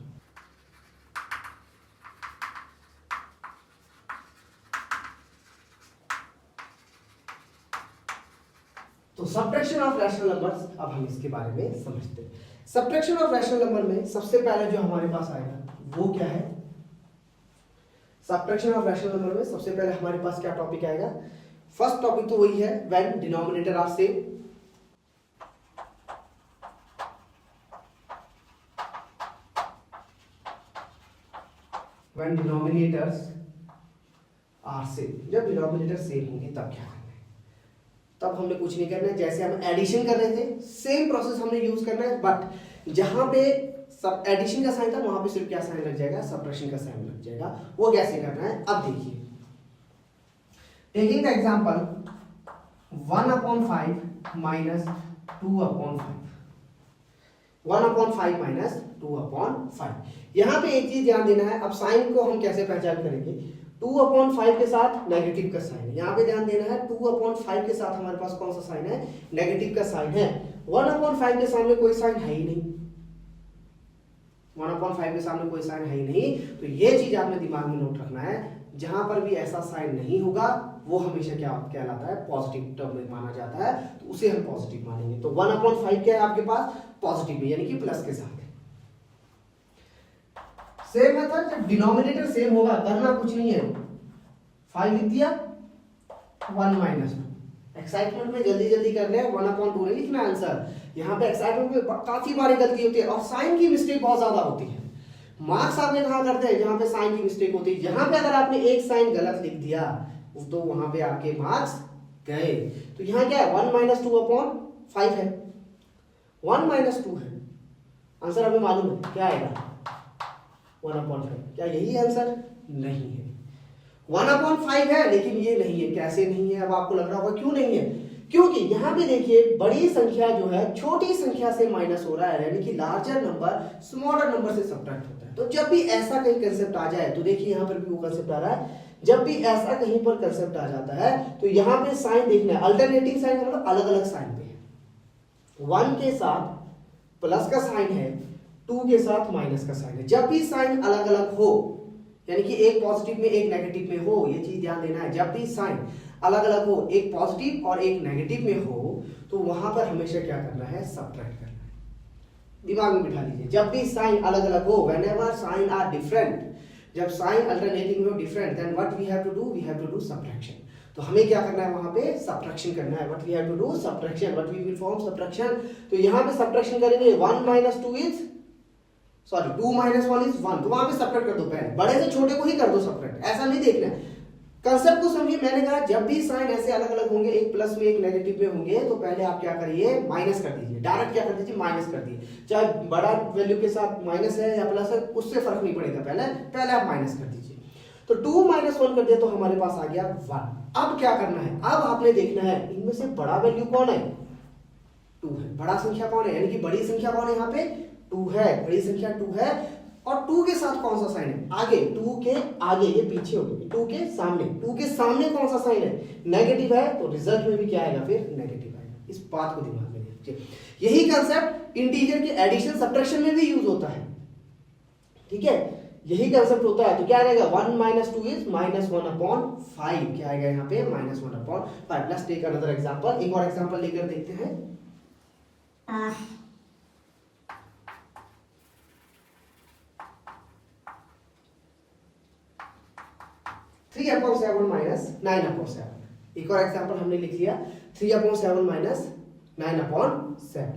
तो सब्ट्रैक्शन ऑफ रैशनल नंबर्स, अब हम इसके बारे में समझते हैं। सब्ट्रैक्शन ऑफ रैशनल नंबर में सबसे पहले जो हमारे पास आएगा वो क्या है, सब्ट्रैक्शन ऑफ रैशनल नंबर में सबसे पहले हमारे पास क्या टॉपिक आएगा। फर्स्ट टॉपिक तो वही है, when denominator are same. When denominators are same, जब डिनोमिनेटर सेम होंगे तब क्या करना है। तब हमने कुछ नहीं करना है, जैसे हम एडिशन कर रहे थे सेम प्रोसेस हमने यूज करना है, बट जहां पे सब एडिशन का साइन था वहां पे सिर्फ क्या साइन लग जाएगा, सब्ट्रैक्शन का साइन लग जाएगा। वो कैसे करना है अब देखिए। Taking the example 1/5 minus 2/5, 1/5 minus 2/5। यहां पे एक चीज ध्यान देना है, अब साइन को हम कैसे पहचान करेंगे। 2/5 के साथ नेगेटिव का साइन है, यहाँ पे ध्यान देना है 2/5 के साथ हमारे पास कौन सा साइन है, नेगेटिव का साइन है। 1/5 के सामने कोई साइन है ही नहीं, 1/5 के सामने कोई साइन है ही नहीं। तो ये चीज आपने दिमाग में नोट रखना है, जहां पर भी ऐसा साइन नहीं होगा वो हमेशा क्या कहलाता है, पॉजिटिव टर्म में माना जाता है, तो उसे हम पॉजिटिव मानेंगे। तो 1/5 क्या है आपके पास, पॉजिटिव में, यानी कि प्लस के साथ है। सेम मेथड, जब डिनोमिनेटर सेम होगा करना कुछ नहीं है, 5 लिख दिया, 1 माइनस 2। एक्साइटमेंट में जल्दी जल्दी करने हैं, 1/2 नहीं लिखना आंसर। यहाँ पे एक्साइटमेंट में काफी बारी गलती होती है और साइन की मिस्टेक बहुत ज्यादा होती है। मार्क्स आपने कहाँ करते हैं, जहां पे साइन की मिस्टेक होती है। यहाँ पे अगर आपने एक साइन गलत लिख दिया तो वहां पे आपके मार्क्स गए। तो यहाँ क्या है, 1 माइनस 2/5 है, 1 माइनस 2 है, आंसर हमें मालूम है क्या आएगा, 1/5। क्या यही आंसर नहीं है, 1/5 है लेकिन ये नहीं है। कैसे नहीं है, अब आपको लग रहा होगा क्यों नहीं है, क्योंकि यहां पे देखिए बड़ी संख्या जो है छोटी संख्या से माइनस हो रहा है, यानी कि लार्जर नंबर स्मॉलर नंबर से सब्ट्रैक्ट होता है। तो जब भी ऐसा कहीं कंसेप्ट आ जाए, तो देखिए यहां पर भी वो कंसेप्ट आ रहा है, जब भी ऐसा कहीं पर कंसेप्ट आ जाता है तो यहां पे साइन देखना है, अल्टरनेटिंग साइन मतलब अलग अलग साइन पे है। 1 के साथ प्लस का साइन है, टू के साथ माइनस का साइन है। जब भी साइन अलग अलग हो, यानी कि एक पॉजिटिव में एक नेगेटिव में हो, ये चीज ध्यान देना है। जब भी साइन अलग अलग हो, एक पॉजिटिव और एक नेगेटिव में हो, तो वहां पर हमेशा क्या करना है, सब्ट्रैक्ट करना है। दिमाग में बिठा लीजिए, जब भी साइन अलग अलग हो, व्हेनेवर साइन आर डिफरेंट, जब साइन अल्टरनेटिंग हो different, then what we have to do, we have to do subtraction. तो हमें क्या करना है, वहां पे सब्ट्रैक्शन करना है। What we have to do, subtraction. What we will form, subtraction. तो यहां पे सब्ट्रैक्शन करेंगे, 1 - 2 इज सॉरी 2 - 1 इज 1, तो वहां पे सब्ट्रैक्ट कर दो। पहले बड़े से छोटे को ही कर दो सब्ट्रैक्ट, ऐसा नहीं देखना है। कंसेप्ट को समझिए। मैंने कहा जब भी साइन ऐसे अलग अलग होंगे, एक प्लस में एक नेगेटिव में होंगे, तो पहले आप क्या करिए, माइनस कर दीजिए। डायरेक्ट क्या कर दीजिए, माइनस कर दीजिए। चाहे बड़ा वैल्यू के साथ माइनस है या प्लस है, उससे फर्क नहीं पड़ेगा, पहले आप माइनस कर दीजिए। तो 2 - 1 कर दिया तो हमारे पास आ गया 1। अब क्या करना है, अब आपने देखना है इनमें से बड़ा वैल्यू कौन है, 2 है। बड़ा संख्या कौन है, यानी कि बड़ी संख्या कौन है, यहाँ पे 2 है। बड़ी संख्या 2 है। और 2 के साथ कौन सा साइन है, आगे, 2 के आगे, ये पीछे हो गई, 2 के सामने, 2 के सामने कौन सा साइन है, नेगेटिव है, तो रिजल्ट में भी क्या आएगा, फिर नेगेटिव आएगा। इस बात को दिमाग में रखिए। यही कंसेप्ट इंटीजर के एडिशन सब्ट्रैक्शन में भी यूज होता है, ठीक है, यही कंसेप्ट होता है। तो क्या आएगा, 1 - 2 इज -1/5, क्या आएगा यहाँ पे, -1/5। लेट्स टेक अनदर एग्जांपल, एक और एग्जांपल लेकर देखते हैं। 3/7 - 9/7। एक और एग्जांपल हमने लिख लिया, 3/7 - 9/7।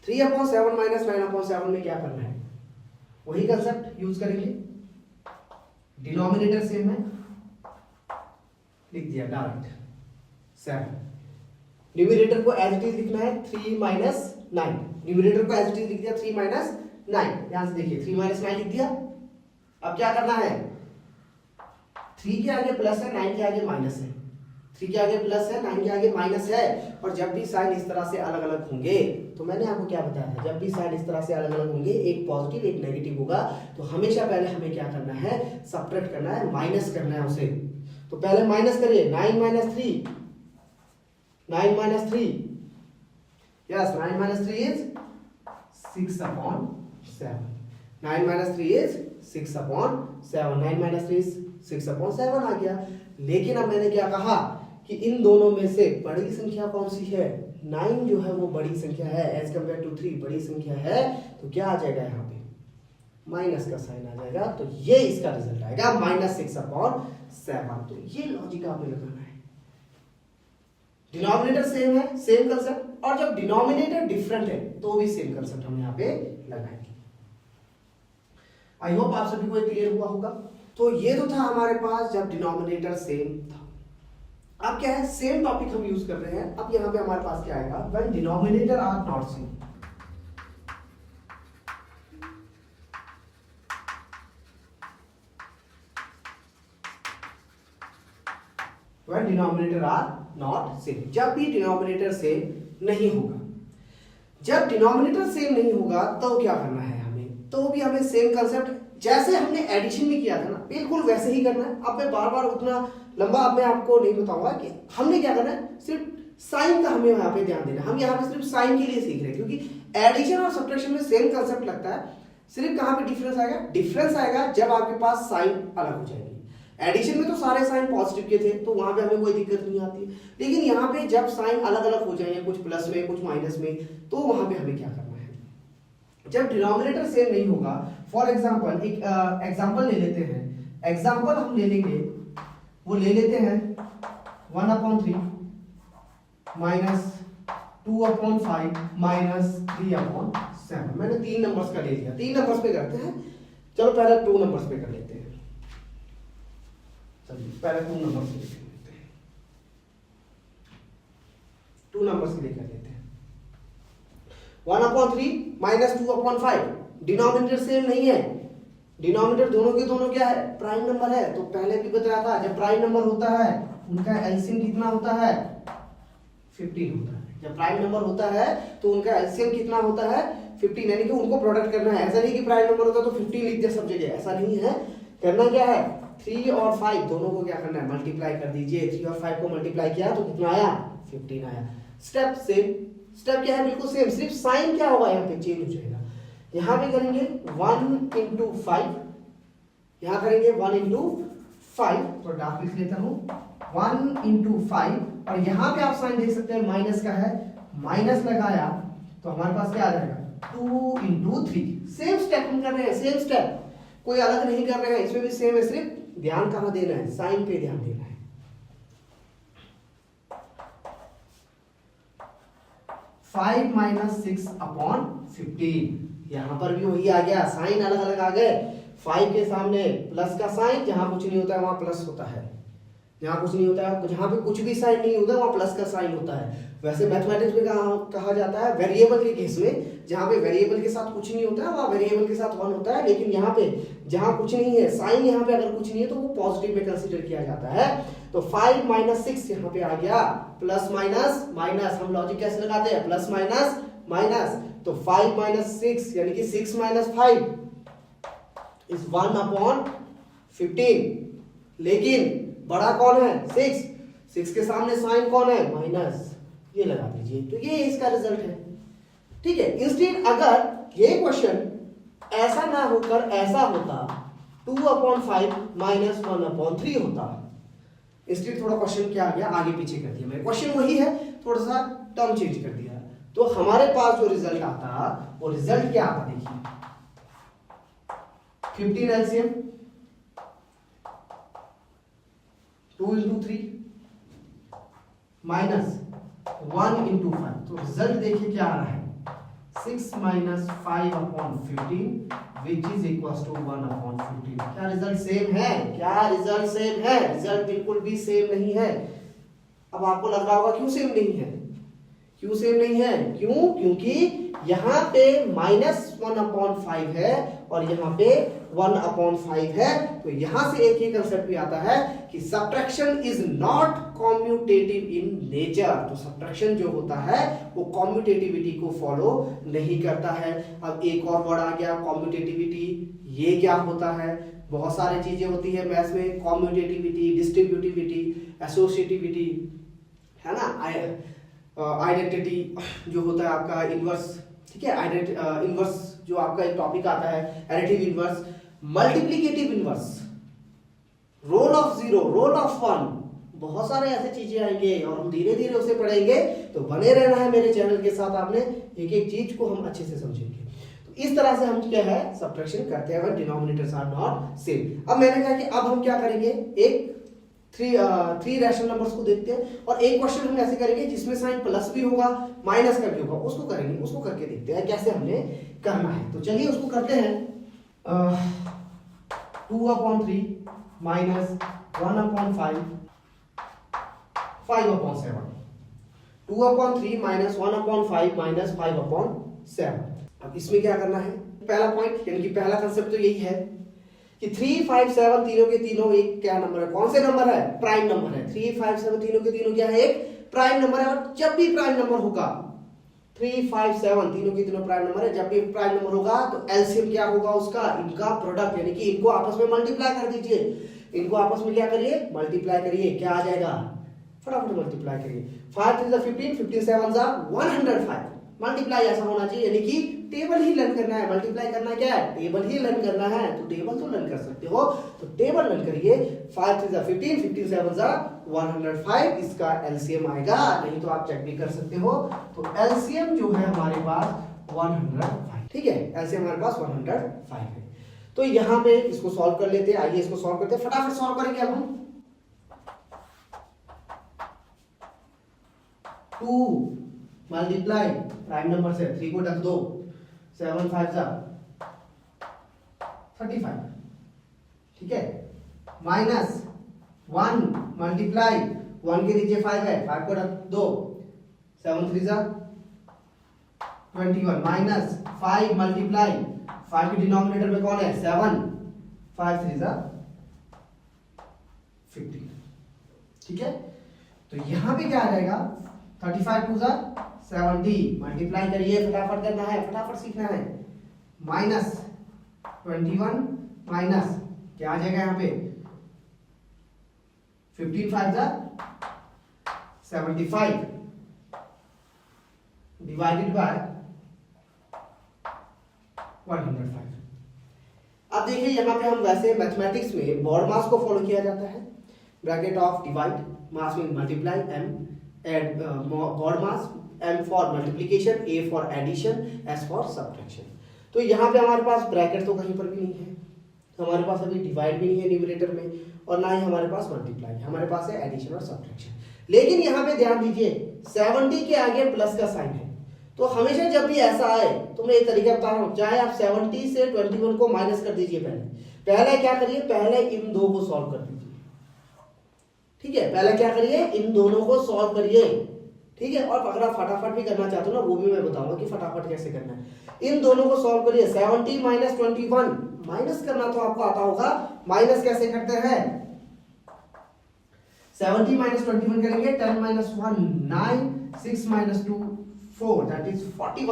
3/7 - 9/7 में क्या करना है, वही कंसेप्ट यूज करेंगे। डिनोमिनेटर सेम है, लिख दिया डायरेक्ट 7। न्यूमरेटर को एज इट इज लिखना है 3 - 9। न्यूमरेटर को एज इट इज लिख दिया 3 - 9। यहां से देखिए 3 - 9 लिख दिया। अब क्या करना है, 3 के आगे प्लस है, 9 के आगे माइनस है। 3 के आगे प्लस है, 9 के आगे माइनस है। और जब भी साइन इस तरह से अलग अलग होंगे, तो मैंने आपको क्या बताया था, जब भी साइन इस तरह से अलग अलग होंगे, एक पॉजिटिव एक नेगेटिव होगा, तो हमेशा पहले हमें क्या करना है, सब्ट्रैक्ट करना है, माइनस करना है उसे। तो पहले माइनस करिए, 9 - 3, 9 - 3, यस 9 - 3 इज 6/7। 9 - 3 इज 6/7। 9 - 3 इज 6/7 आ गया। लेकिन अब मैंने क्या कहा कि इन दोनों में से बड़ी संख्या कौन सी है, 9 जो है वो बड़ी संख्या है एज कम्पेयर टू 3 बड़ी संख्या है। तो क्या आ जाएगा, यहाँ पे माइनस का साइन आ जाएगा। तो ये इसका रिजल्ट आएगा -6/7। तो ये लॉजिक आपने लगाना है। डिनोमिनेटर सेम है, सेम कंसेप्ट, और जब डिनोमिनेटर डिफरेंट है तो भी सेम कंसेप्ट हम यहाँ पे लगाएंगे। आई होप आप सभी को क्लियर हुआ होगा। तो ये तो था हमारे पास जब डिनोमिनेटर सेम था। अब क्या है, सेम टॉपिक हम यूज कर रहे हैं। अब यहां पे हमारे पास क्या आएगा, when denominator are not same. When denominator are not same, जब भी डिनोमिनेटर सेम नहीं होगा। जब डिनोमिनेटर सेम नहीं होगा तो क्या करना है हमें, तो भी हमें सेम कंसेप्ट जैसे हमने एडिशन में किया था ना, बिल्कुल वैसे ही करना है। अब मैं बार बार उतना लंबा अब मैं आपको नहीं बताऊंगा कि हमने क्या करना है, सिर्फ साइन का हमें यहाँ पे ध्यान देना। हम यहाँ पे सिर्फ साइन के लिए सीख रहे हैं, क्योंकि एडिशन और सब्ट्रैक्शन में सेम कंसेप्ट लगता है। सिर्फ कहाँ पे डिफरेंस आएगा, डिफरेंस आएगा जब आपके पास साइन अलग हो जाएगी। एडिशन में तो सारे साइन पॉजिटिव के थे, तो वहां पे हमें कोई दिक्कत नहीं आती। लेकिन यहाँ पे जब साइन अलग अलग हो जाएंगे, कुछ प्लस में कुछ माइनस में, तो वहां पे हमें क्या करना है, जब डिनोमिनेटर सेम नहीं होगा। फॉर एग्जाम्पल एक एग्जाम्पल ले लेते हैं। एग्जाम्पल हम ले लेंगे, वो ले लेते हैं 1/3 -2/5 -3/7। मैंने 3 नंबर्स का ले लिया, 3 नंबर्स पे करते हैं। चलो पहले 2 नंबर्स पे कर लेते हैं। चलिए पहले 2 नंबर्स पे कर लेते हैं। 2 नंबर्स के लिए कर लेते हैं। 1/3 -2/5। डिनोमिनेटर सेम नहीं है, डिनोमिनेटर दोनों के दोनों क्या है, प्राइम नंबर है। तो पहले भी बताया था, जब प्राइम नंबर होता है उनका एलसीएम कितना होता है, 15 होता है। जब प्राइम नंबर होता है तो उनका एलसीएम कितना होता है, 15, यानी कि उनको प्रोडक्ट करना है। ऐसा नहीं कि प्राइम नंबर होता तो 15 लिख दिया सब जगह, ऐसा नहीं है। करना क्या है, 3 और 5 दोनों को क्या करना है, मल्टीप्लाई कर दीजिए। 3 और 5 को मल्टीप्लाई किया तो कितना आया, 15 आया। स्टेप सेम, स्टेप क्या है, बिल्कुल सेम, सिर्फ साइन क्या होगा यहाँ पे चेंज हो जाएगा। यहाँ पे करेंगे 1 इंटू 5, यहाँ करेंगे 1 इंटू 5, तो डार्क लिख लेता हूँ 1 इंटू 5, और यहाँ पे आप साइन देख सकते हैं माइनस का है, माइनस लगाया तो हमारे पास क्या आ जाएगा 2 इंटू 3। सेम स्टेप हम कर रहे हैं, सेम स्टेप, कोई अलग नहीं कर रहे हैं, इसमें भी सेम है, सिर्फ ध्यान कहाँ देना है, साइन पे ध्यान देना है। 5 माइनस 6 अपॉन 15, यहां पर भी वही आ गया, साइन अलग अलग आ गए। 5 के सामने प्लस का साइन, जहां कुछ नहीं होता है वहां प्लस होता है, जहां कुछ नहीं होता है, जहां पे कुछ भी साइन नहीं होता वहां प्लस का साइन होता है। वैसे मैथमेटिक्स में कहा जाता है वेरिएबल के केस में, जहां पे वेरिएबल के साथ कुछ नहीं होता है वहां वेरिएबल के साथ 1 होता है, लेकिन यहाँ पे जहां कुछ नहीं है, साइन यहाँ पे अगर कुछ नहीं है तो वो पॉजिटिव में कंसीडर किया जाता है। तो 5 माइनस 6 यहाँ पे आ गया, प्लस माइनस माइनस, हम लॉजिक कैसे लगाते हैं, प्लस माइनस माइनस, तो 5 माइनस 6 यानी कि 6 माइनस 5 इज 1 अपॉन 15, लेकिन बड़ा कौन है 6, 6 के सामने साइन कौन है माइनस, ये लगा दीजिए, तो ये इसका रिजल्ट है। ठीक है, इंस्टेड अगर ये क्वेश्चन ऐसा ना होकर ऐसा होता, 2 अपॉन 5 माइनस 1 अपॉन 3 होता, इंस्टेड थोड़ा क्वेश्चन क्या आ गया, आगे पीछे कर दिया मैंने, क्वेश्चन वही है, थोड़ा सा टर्म चेंज कर दिया, तो हमारे पास जो रिजल्ट आता वो रिजल्ट क्या आता देखिए, 15 एलसीएम 2 इंटू 3 माइनस 1 इंटू 5, तो रिजल्ट देखिए क्या आ रहा है, 6 minus 5 upon 15 which is equal to 1 upon 15। क्या रिजल्ट सेम है, क्या रिजल्ट सेम है, रिजल्ट बिल्कुल भी सेम नहीं है। अब आपको लग रहा होगा क्यों सेम नहीं है, क्यों सेम नहीं है, क्यों, क्योंकि यहाँ पे माइनस 1 अपॉन 5 है और यहाँ पे 1 अपॉन 5 है, तो यहां से एक ही कंसेप्ट भी आता है कि subtraction is not commutative in nature, तो सब्ट्रैक्शन जो होता है वो कॉम्यूटेटिविटी को फॉलो नहीं करता है। अब एक और वर्ड आ गया कॉम्यूटेटिविटी, ये क्या होता है, बहुत सारी चीजें होती है मैथ्स में, कॉम्यूटेटिविटी, डिस्ट्रीब्यूटिविटी, एसोसिएटिविटी, है ना, आइडेंटिटी जो होता है आपका, इनवर्स, ठीक है, इनवर्स जो आपका एक टॉपिक आता है, additive inverse, multiplicative inverse, role of 0, role of 1, बहुत सारे ऐसे चीजें आएंगे और हम धीरे धीरे उसे पढ़ेंगे, तो बने रहना है मेरे चैनल के साथ, आपने एक एक चीज को हम अच्छे से समझेंगे। तो इस तरह से हम क्या है सब्ट्रैक्शन करते हैं, डिनोमिनेटर्स आर नॉट सेम। अब मैंने कहा कि अब हम क्या करेंगे, एक थ्री रैशनल नंबर्स को देखते हैं, और एक क्वेश्चन हम ऐसे करेंगे जिसमें साइन प्लस भी होगा माइनस का भी होगा, उसको करेंगे, उसको करके देखते हैं कैसे हमने करना है। तो चलिए उसको करते हैं। 2 upon 3 minus 1 upon 5 5 upon 7, 2 upon 3 minus 1 upon 5 minus 5 upon 7। अब इसमें क्या करना है, पहला पॉइंट यानी कि पहला कंसेप्ट तो यही है कि 3, 5, 7 तीनों के तीनों एक क्या नंबर है, कौन से नंबर है, प्राइम नंबर है। 3, 5, 7 तीनों के तीनों क्या है, एक प्राइम नंबर है, और जब भी प्राइम नंबर होगा, 3, 5, 7 तीनों के तीनों प्राइम नंबर है, जब भी प्राइम नंबर होगा तो एलसीएम क्या होगा उसका, इनका प्रोडक्ट, यानी कि इनको आपस में मल्टीप्लाई कर दीजिए, इनको आपस में क्या करिए, मल्टीप्लाई करिए, क्या आ जाएगा, फटाफट मल्टीप्लाई करिए, 5 3 15, 15 7 105, मल्टीप्लाई ऐसा होना चाहिए, यानी कि टेबल ही लर्न करना है, मल्टीप्लाई करना क्या है, टेबल ही लर्न करना है, तो टेबल तो लर्न कर सकते हो, तो टेबल लर्न करिए, 5 3 15, 15 7 105, इसका एलसीएम आएगा, नहीं तो आप चेक भी कर सकते हो, तो एलसीएम जो है हमारे पास 105, ठीक है, एलसीएम हमारे पास 105 है। तो यहाँ पे इसको सॉल्व कर लेते हैं, आइए इसको सॉल्व करते हैं, फटाफट सॉल्व करेंगे अब हम। 2 मल्टीप्लाई प्राइम नंबर से 3 को ढक दो, 7 5 35, ठीक है, माइनस 1 मल्टीप्लाई 1 के नीचे 5 है, 5 को ढक दो, 7 3 21, माइनस 5 मल्टीप्लाई 5 के डिनोमिनेटर में कौन है 7, 5 3 15, ठीक है, तो यहां पे क्या आ जाएगा, 35 2 70, मल्टीप्लाई करिए, फटाफट करना है, फटाफट सीखना है, माइनस 21 माइनस क्या आ जाएगा यहाँ पे 15 5 75 डिवाइडेड बाय 105। अब देखिए यहाँ पे हम वैसे मैथमेटिक्स में बॉड मास को फॉलो किया जाता है, ब्रैकेट ऑफ डिवाइड, मास में multiply, m add BODMAS, m for multiplication, a for addition, s for subtraction. तो यहाँ पे हमारे पास ब्रैकेट तो कहीं पर भी नहीं है, हमारे पास अभी डिवाइड भी नहीं है न्यूमरेटर में, और ना ही हमारे पास मल्टीप्लाई, हमारे पास है एडिशन और सब्ट्रैक्शन। लेकिन यहाँ पे ध्यान दीजिए 70 के आगे प्लस का साइन है, तो हमेशा जब भी ऐसा आए तो मैं एक तरीका बता रहा हूं, चाहे आप 70 से 21 को माइनस कर दीजिए, पहले क्या करिए, पहले इन दो को सॉल्व कर दीजिए, ठीक है, पहले क्या करिए, इन दोनों को सॉल्व करिए, ठीक है। और अगर आप फटाफट भी करना चाहते हो ना, वो भी मैं बताऊंगा कि फटाफट कैसे करना है। इन दोनों को सॉल्व करिए, 70 माइनस 21, माइनस करना तो आपको आता होगा, माइनस कैसे करते हैं, 70 माइनस 21 करेंगे, 10 माइनस 1 9, 6 माइनस 2 4, दैट इज 41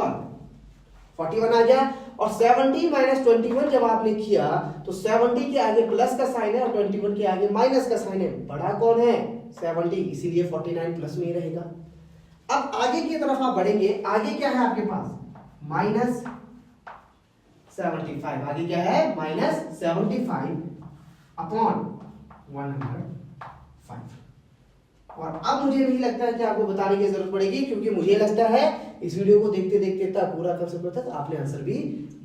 आ गया। और 70 माइनस 21 जब आपने किया तो 70 के आगे प्लस का साइन है और 21 के आगे माइनस का साइन है, बड़ा कौन है, 70, इसीलिए 49 प्लस में ही रहेगा। अब आगे की तरफ आप बढ़ेंगे, आगे क्या है आपके पास, माइनस 75, आगे क्या है, माइनस 75 अपॉन 105। और अब मुझे नहीं लगता है कि आपको बताने की जरूरत पड़ेगी, क्योंकि मुझे लगता है इस वीडियो को देखते देखते तक पूरा कंसेप्ट तक आपने आंसर भी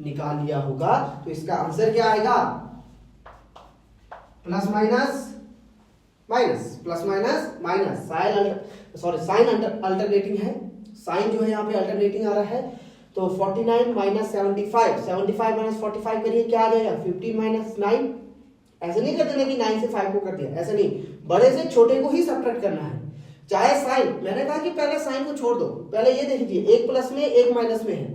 निकाल लिया होगा। तो इसका आंसर क्या आएगा, plus minus minus, plus minus minus, sign alternating है, साइन जो है यहाँ पे अल्टरनेटिंग आ रहा है। तो 49 माइनस 75, 75 माइनस 45 करिए, क्या आ जाएगा, 15 माइनस 9। ऐसे नहीं कर देना कि 9 से 5 को कर दिया, ऐसे नहीं, बड़े से छोटे को ही सब्ट्रैक्ट करना है। चाहे साइन, मैंने कहा कि पहले साइन को छोड़ दो, पहले ये देखिए, एक प्लस में एक माइनस में है,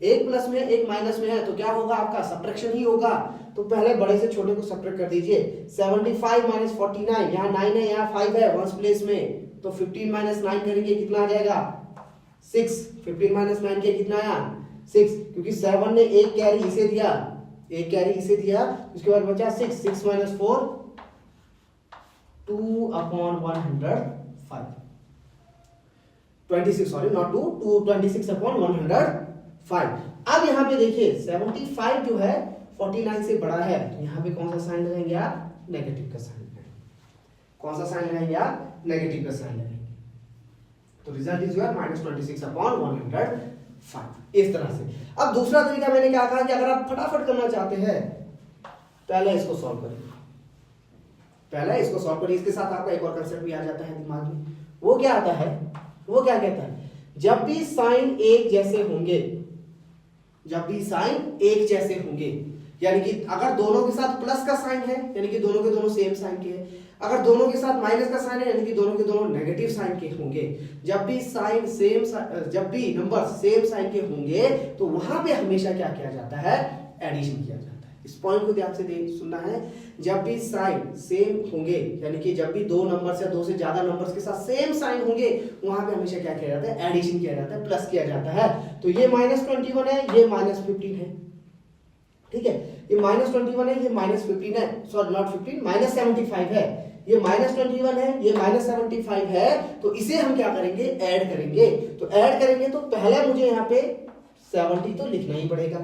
एक प्लस में एक माइनस में है, तो क्या होगा आपका, सब्ट्रैक्शन ही होगा। तो पहले बड़े से छोटे को सब्ट्रैक्ट कर दीजिए। 75 माइनस 49, यहाँ 9 है, यहाँ 5 है वंस प्लेस में, तो 15 माइनस 9 करेंगे, कितना आ जाएगा, 6। 15 माइनस 9 के कितना आया, 6, क्योंकि 7 ने एक कैरी इसे दिया, एक कैरी इसे दिया, उसके बाद बचा 6, 6 minus 4 2 upon 105, 26, sorry not 2, 26 upon 105। अब यहाँ पे देखिए 75 जो है 49 से बड़ा है, तो यहाँ पे कौन सा साइन लगाएंगे आप, नेगेटिव का साइन लगाएंगे। कौन सा साइन लगाएंगे आप, नेगेटिव का साइन लगाएंगे। तो result is your minus 26 upon 105, इस तरह से। अब दूसरा तरीका मैंने क्या कहा कि अगर आप फटाफट करना चाहते हैं, पहले इसको सॉल्व करिए, पहले इसको सॉल्व करिए। इसके साथ आपका एक और कंसेप्ट भी आ जाता है दिमाग में, वो क्या आता है, वो क्या कहता है, जब भी साइन एक जैसे होंगे, जब भी साइन एक जैसे होंगे, यानी कि अगर दोनों के साथ प्लस का साइन है, यानी कि दोनों के दोनों सेम साइन के हैं, अगर दोनों के साथ माइनस का साइन है, यानी कि दोनों के दोनों नेगेटिव साइन के होंगे, जब भी साइन सेम, जब भी नंबर सेम साइन के होंगे, तो वहां पे हमेशा क्या किया जाता है, एडिशन किया जाता है। इस पॉइंट को ध्यान से सुनना है, जब भी साइन सेम होंगे, यानी कि जब भी दो नंबर्स या दो से ज्यादा नंबर्स के साथ सेम साइन होंगे, वहां पे हमेशा क्या किया जाता है, एडिशन किया जाता है, प्लस किया जाता है। तो ये माइनस 21 है, ये माइनस 15 है, ठीक है, ये माइनस 21 है, ये माइनस 15 है, सॉरी नॉट 15, माइनस 75 है, ये माइनस 21 है, ये माइनस 75 है। तो इसे हम क्या करेंगे, ऐड करेंगे। तो ऐड करेंगे तो पहले मुझे यहाँ पे 70 तो लिखना ही पड़ेगा,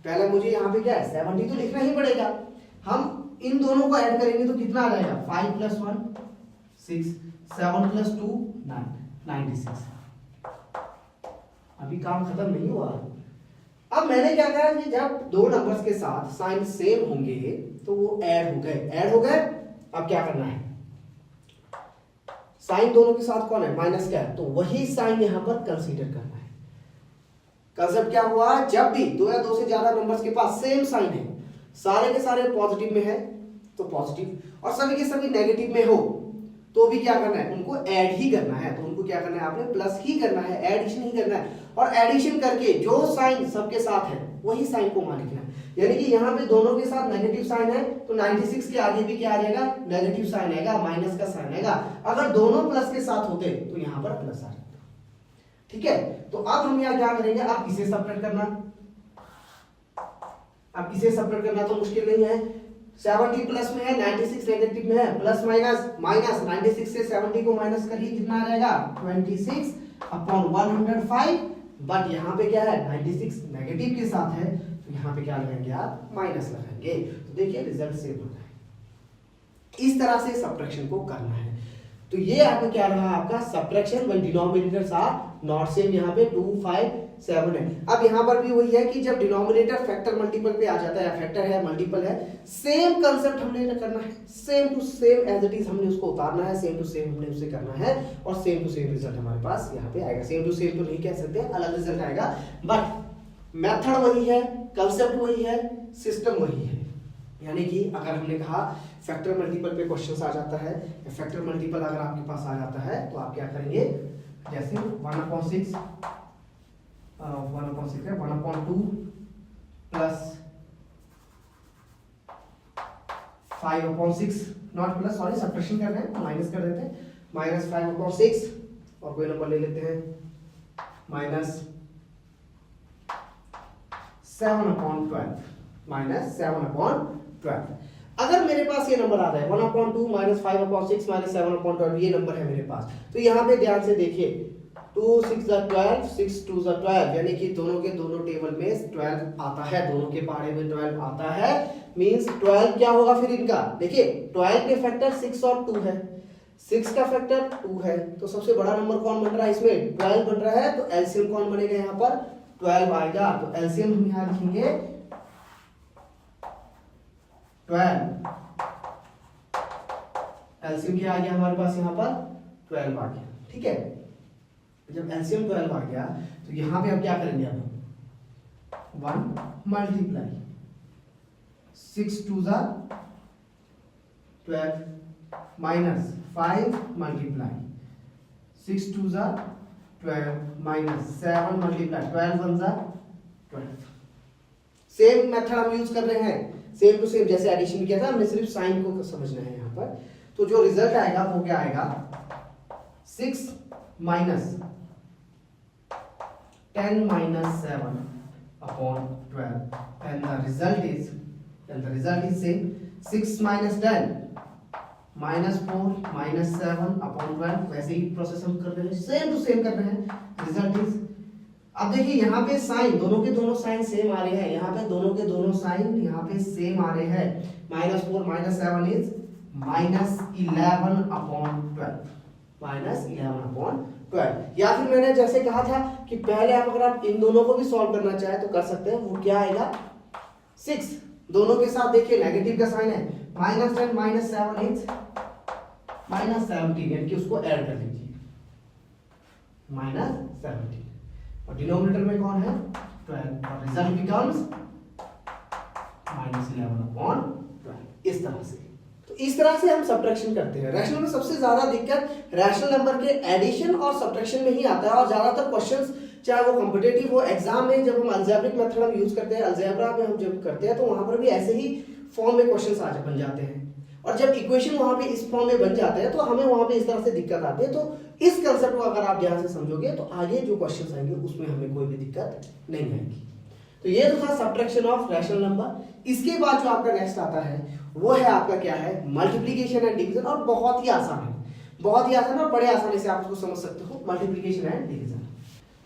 पहले मुझे यहाँ पे क्या है, 70 तो लिखना ही पड़ेगा। हम इन दोनों को ऐड करेंगे तो कितना आ जाएगा, 5 प्लस 1 6, 7 प्लस 2 9, 96। अभी काम खत्म नहीं हुआ। अब मैंने क्या कहा कि जब दो नंबर्स के साथ साइन सेम होंगे तो वो ऐड हो गए, ऐड हो गए। अब क्या करना है, साइन दोनों के साथ कौन है, माइनस क्या है, तो वही साइन यहां पर कंसीडर करना है। कंसेप्ट क्या हुआ, जब भी दो या दो से ज्यादा नंबर्स के पास सेम साइन है, सारे के सारे पॉजिटिव में है तो पॉजिटिव, और सभी के सभी नेगेटिव में हो तो भी क्या करना है, उनको ऐड ही करना है। तो उनको क्या करना है, आपने प्लस ही करना है, एडिशन ही करना है। और एडिशन करके जो साइन सबके साथ है वही साइन को वहां लिखना है। यानी कि यहाँ पे दोनों के साथ नेगेटिव साइन है तो 96 के आगे भी क्या आ जाएगा, नेगेटिव साइन आएगा, माइनस का साइन आएगा। अगर दोनों प्लस के साथ होते तो यहाँ पर प्लस आ जाता, ठीक है। तो अब हम यहाँ क्या करेंगे, अब इसे सेपरेट करना, अब इसे सेपरेट करना तो मुश्किल नहीं है। 70 प्लस में है, 96 नेगेटिव में है, प्लस माइनस माइनस, 96 से 70 को माइनस करिए, कितना आ जाएगा 26 अपॉन 105। बट यहाँ पे क्या है, 96 नेगेटिव के साथ है तो यहाँ पे क्या लगाएंगे आप, माइनस लगाएंगे। तो देखिए रिजल्ट सेम होता है। इस तरह से सब्ट्रैक्शन को करना है। तो ये आपका क्या रहा आपका subtraction when denominators are not same. यहाँ पे 2 5 7 है। अब यहाँ पर भी वही है कि जब डिनोमिनेटर फैक्टर मल्टीपल पे आ जाता है, या फैक्टर है मल्टीपल है, सेम कंसेप्ट हमने करना है, same to same as it is हमने उसको उतारना है, सेम टू सेम हमने उसे करना है, और सेम टू सेम रिजल्ट हमारे पास यहाँ पे आएगा। सेम टू सेम तो नहीं कह सकते, अलग रिजल्ट आएगा, बट मेथड वही है, कंसेप्ट वही है, सिस्टम वही है। यानी कि अगर हमने कहा फैक्टर मल्टीपल पे क्वेश्चन आ जाता है, फैक्टर मल्टीपल अगर आपके पास आ जाता है तो आप क्या करेंगे, जैसे 1/6 है 1/2 plus 5/6, not plus, sorry subtraction कर रहे हैं तो माइनस कर देते हैं, -5/6 और कोई नंबर ले लेते हैं -7/12। अगर मेरे पास ये नंबर आ रहा है 1/2 -5/6 -7/12, ये नंबर है मेरे पास, तो यहाँ पे ध्यान से देखिए 2 6 12 6 2 12, यानी कि दोनों के दोनों टेबल में 12 आता है, दोनों के पहाड़े में 12 आता है, मींस 12 क्या होगा फिर इनका, देखिए 12 के फैक्टर 6 और 2 है, 6 का फैक्टर 2 है, तो सबसे बड़ा नंबर कौन बन रहा है इसमें, 12 बन रहा है, तो एलसीएम कौन बनेगा यहाँ पर, 12 आएगा। तो एलसीएम हम यहाँ लिखेंगे 12, एलसीएम क्या आ गया हमारे पास यहाँ पर 12 आ गया, ठीक है। जब एलसीएम 12 आ गया तो यहाँ पे हम क्या करेंगे, अब 1 multiply 6 2 12 minus 5 multiply 6 2 12 minus 7 multiply 12 1 12। Same method हम यूज कर रहे हैं, सेम टू सेम, जैसे एडिशन किया था हमने, सिर्फ साइन को समझना है यहाँ पर। तो जो रिजल्ट आएगा वो क्या आएगा, 6 minus 10 minus 7 upon 12, and the result is same, 6 minus 10 minus 4 minus 7 upon 12। वैसे ही प्रोसेस हम कर रहे हैं, सेम टू सेम कर रहे हैं, रिजल्ट इज। अब देखिए यहाँ पे साइन, दोनों के दोनों साइन सेम आ रहे हैं, यहाँ पे दोनों के दोनों साइन यहाँ पे सेम आ रहे हैं, -4 - 7 इज -11 upon 12, -11 upon 12। या फिर मैंने जैसे कहा था कि पहले आप अगर आप इन दोनों को भी सॉल्व करना चाहे तो कर सकते हैं, वो क्या आएगा 6, दोनों के साथ देखिए नेगेटिव का साइन है, -10 - 7 इज -17, यानी कि उसको ऐड कर लीजिए, -17, और डिनोमिनेटर में कौन है 12, और रिजल्ट बिकम्स -11 upon 12। इस तरह से, तो इस तरह से हम सब्ट्रैक्शन करते हैं। रैशनल में सबसे ज्यादा दिक्कत रैशनल नंबर के एडिशन और सब्ट्रैक्शन में ही आता है, और ज्यादातर क्वेश्चंस चाहे वो कॉम्पिटिटिव हो, एग्जाम में जब हम अलजेब्रिक मेथड हम यूज करते हैं, अलजेब्रा में हम जब करते हैं तो वहां पर भी ऐसे ही फॉर्म में क्वेश्चंस आ बन जाते हैं, और जब इक्वेशन वहां पे इस फॉर्म में बन जाते हैं तो हमें वहां पे इस तरह से दिक्कत आती है। तो इस कंसेप्ट को अगर आप ध्यान से समझोगे तो आगे जो क्वेश्चंस आएंगे उसमें हमें कोई भी दिक्कत नहीं आएगी। तो ये तो था सब्ट्रैक्शन ऑफ रैशनल नंबर। इसके बाद जो आपका नेक्स्ट आता है वो है आपका क्या है, मल्टीप्लिकेशन एंड डिवीजन, और बहुत ही आसान है, बहुत ही आसान है, और बड़े आसानी से आप उसको समझ सकते हो, मल्टीप्लिकेशन एंड डिवीजन।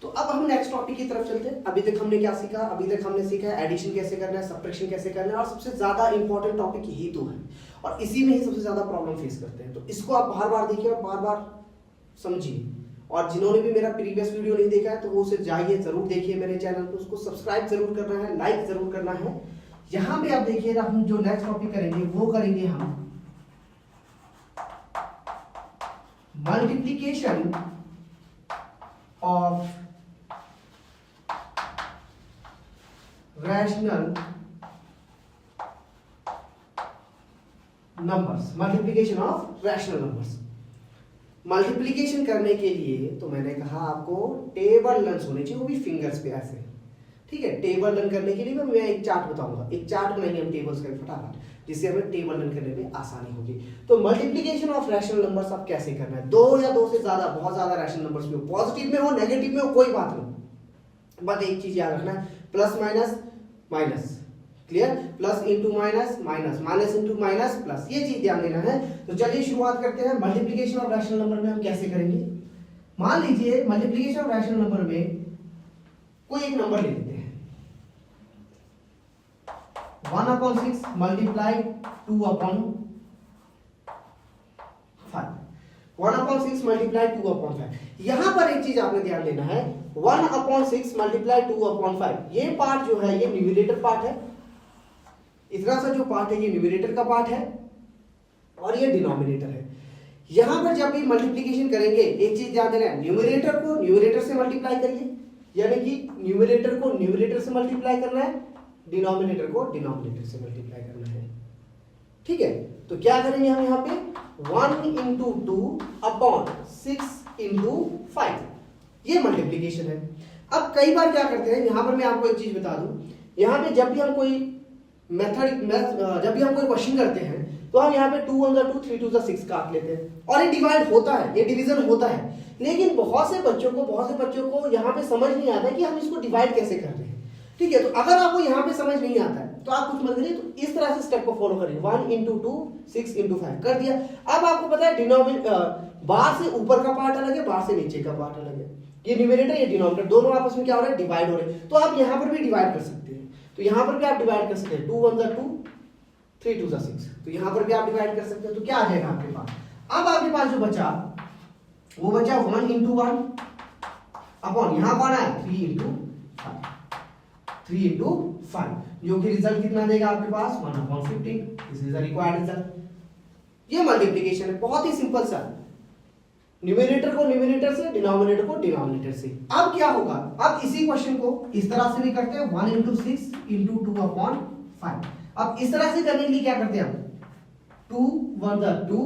तो अब हम नेक्स्ट टॉपिक की तरफ चलते हैं। अभी तक हमने क्या सीखा, अभी तक हमने सीखा है एडिशन कैसे करना है, सब्ट्रैक्शन कैसे करना है, और सबसे ज्यादा इंपॉर्टेंट टॉपिक यही तो है, और इसी में ही सबसे ज्यादा प्रॉब्लम फेस करते हैं। तो इसको आप बार बार देखिए और बार बार समझिए, और जिन्होंने भी मेरा प्रीवियस वीडियो नहीं देखा है तो वो उसे जाइए जरूर देखिए मेरे चैनल को, उसको सब्सक्राइब जरूर करना है, लाइक जरूर करना है। यहाँ पे आप देखिए हम जो नेक्स्ट टॉपिक करेंगे वो करेंगे हम multiplication of rational numbers, multiplication of rational numbers. Multiplication करने के लिए तो मैंने कहा आपको टेबल लर्न्स होने चाहिए, वो भी फिंगर्स पे ऐसे, ठीक है। टेबल रन करने के लिए मैं एक चार्ट बताऊंगा, एक चार्ट बनाएंगे हम टेबल्स का फटाफट, जिससे हमें टेबल रन करने में आसानी होगी। तो मल्टीप्लिकेशन ऑफ रैशनल नंबर्स आप कैसे करना है, दो या दो से ज्यादा, बहुत ज्यादा रैशनल नंबर्स में हो, पॉजिटिव में हो नेगेटिव में हो कोई बात नहीं, बट एक चीज याद रखना है, plus minus minus, clear, plus into minus minus, minus into minus plus, ये चीज ध्यान देना है। तो चलिए शुरुआत करते हैं। मल्टीप्लिकेशन ऑफ रैशनल नंबर में हम कैसे करेंगे, मान लीजिए मल्टीप्लिकेशन ऑफ रैशनल नंबर में कोई एक नंबर ले लेते हैं, 1/6 मल्टीप्लाई 2/5, 1/6 मल्टीप्लाई 2/5। यहां पर एक चीज आपने ध्यान देना है, 1/6 मल्टीप्लाई 2/5, ये पार्ट जो है ये न्यूमरेटर पार्ट है, इतना सा जो पार्ट है ये न्यूमरेटर का पार्ट है और ये डिनोमिनेटर है। यहां पर जब भी मल्टीप्लिकेशन करेंगे एक चीज ध्यान देना है, न्यूमरेटर को न्यूमरेटर से मल्टीप्लाई करिए, यानी कि न्यूमरेटर को न्यूमरेटर से मल्टीप्लाई करना है, डिनोमिनेटर को डिनोमिनेटर से मल्टीप्लाई करना है। ठीक है, तो क्या करेंगे हम यहाँ पे 1 इंटू 2/6 इंटू 5, ये मल्टीप्लिकेशन है। अब कई बार क्या करते हैं, यहां पर मैं आपको एक चीज बता दूं, यहां पे जब भी हम कोई जब भी हम कोई क्वेश्चन करते हैं तो हम यहाँ पे 2 1 2 3 2 6 काट लेते हैं और ये डिवाइड होता है, ये डिवीजन होता है। लेकिन बहुत से बच्चों को यहाँ पे समझ नहीं आता कि हम इसको डिवाइड कैसे कर रहे हैं। ठीक है, तो अगर आपको यहाँ पे समझ नहीं आता है तो आप कुछ मत करिए, तो इस तरह से स्टेप को फॉलो करिए, 1 इंटू 2 6 इंटू 5 कर दिया। अब आपको पता है बाहर से ऊपर का पार्ट अलग है, बाहर से नीचे का पार्ट अलग है, ये न्यूमरेटर ये डिनोमिनेटर दोनों आपस में क्या हो रहा है, डिवाइड हो रहे हैं। तो आप यहाँ पर भी डिवाइड कर सकते हैं, तो यहाँ पर भी आप डिवाइड कर सकते हैं, 2 1 2 3 2 6, तो यहाँ पर भी आप डिवाइड कर सकते हैं। तो क्या आ जाएगा आपके पास, अब आपके पास जो बचा वो बचा 1 इंटू 1 अपॉन यहाँ कौन है 3 इंटू 5, 3 इंटू 5, जो कि रिजल्ट कितना देगा आपके पास 1/15। This is the required result. ये मल्टीप्लिकेशन है, बहुत ही सिंपल सा, न्यूमरेटर को न्यूमरेटर से, डिनोमिनेटर को डिनोमिनेटर से। अब क्या होगा, अब इसी क्वेश्चन को इस तरह से भी करते हैं, 1 इंटू 6 इंटू 2/5। अब इस तरह से करने के लिए क्या करते हैं हम, 2 1 2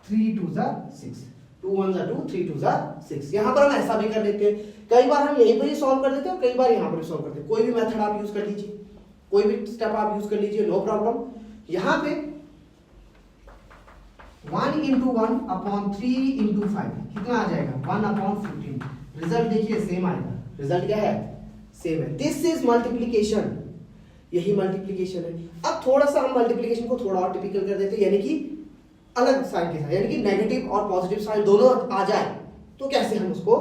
3 2 6, 2 1 2 3 2 6। यहां पर हम ऐसा भी कर लेते हैं, कई बार हम यहीं पर ही सॉल्व कर देते हैं और कई बार यहां पर भी सॉल्व करते हैं। कोई भी मेथड आप यूज कर लीजिए, कोई भी स्टेप आप यूज कर लीजिए, नो प्रॉब्लम। यहां पे 1 इंटू 1 अपॉन 3 इंटू 5 कितना आ जाएगा 1/15। रिजल्ट देखिए सेम आएगा, रिजल्ट क्या है, सेम है। दिस इज मल्टीप्लिकेशन, यही मल्टीप्लिकेशन है। अब थोड़ा सा हम मल्टीप्लिकेशन को थोड़ा और टिपिकल कर देते हैं, यानी कि अलग साइन के साथ, यानी कि नेगेटिव और पॉजिटिव साइन दोनों आ जाए तो कैसे हम उसको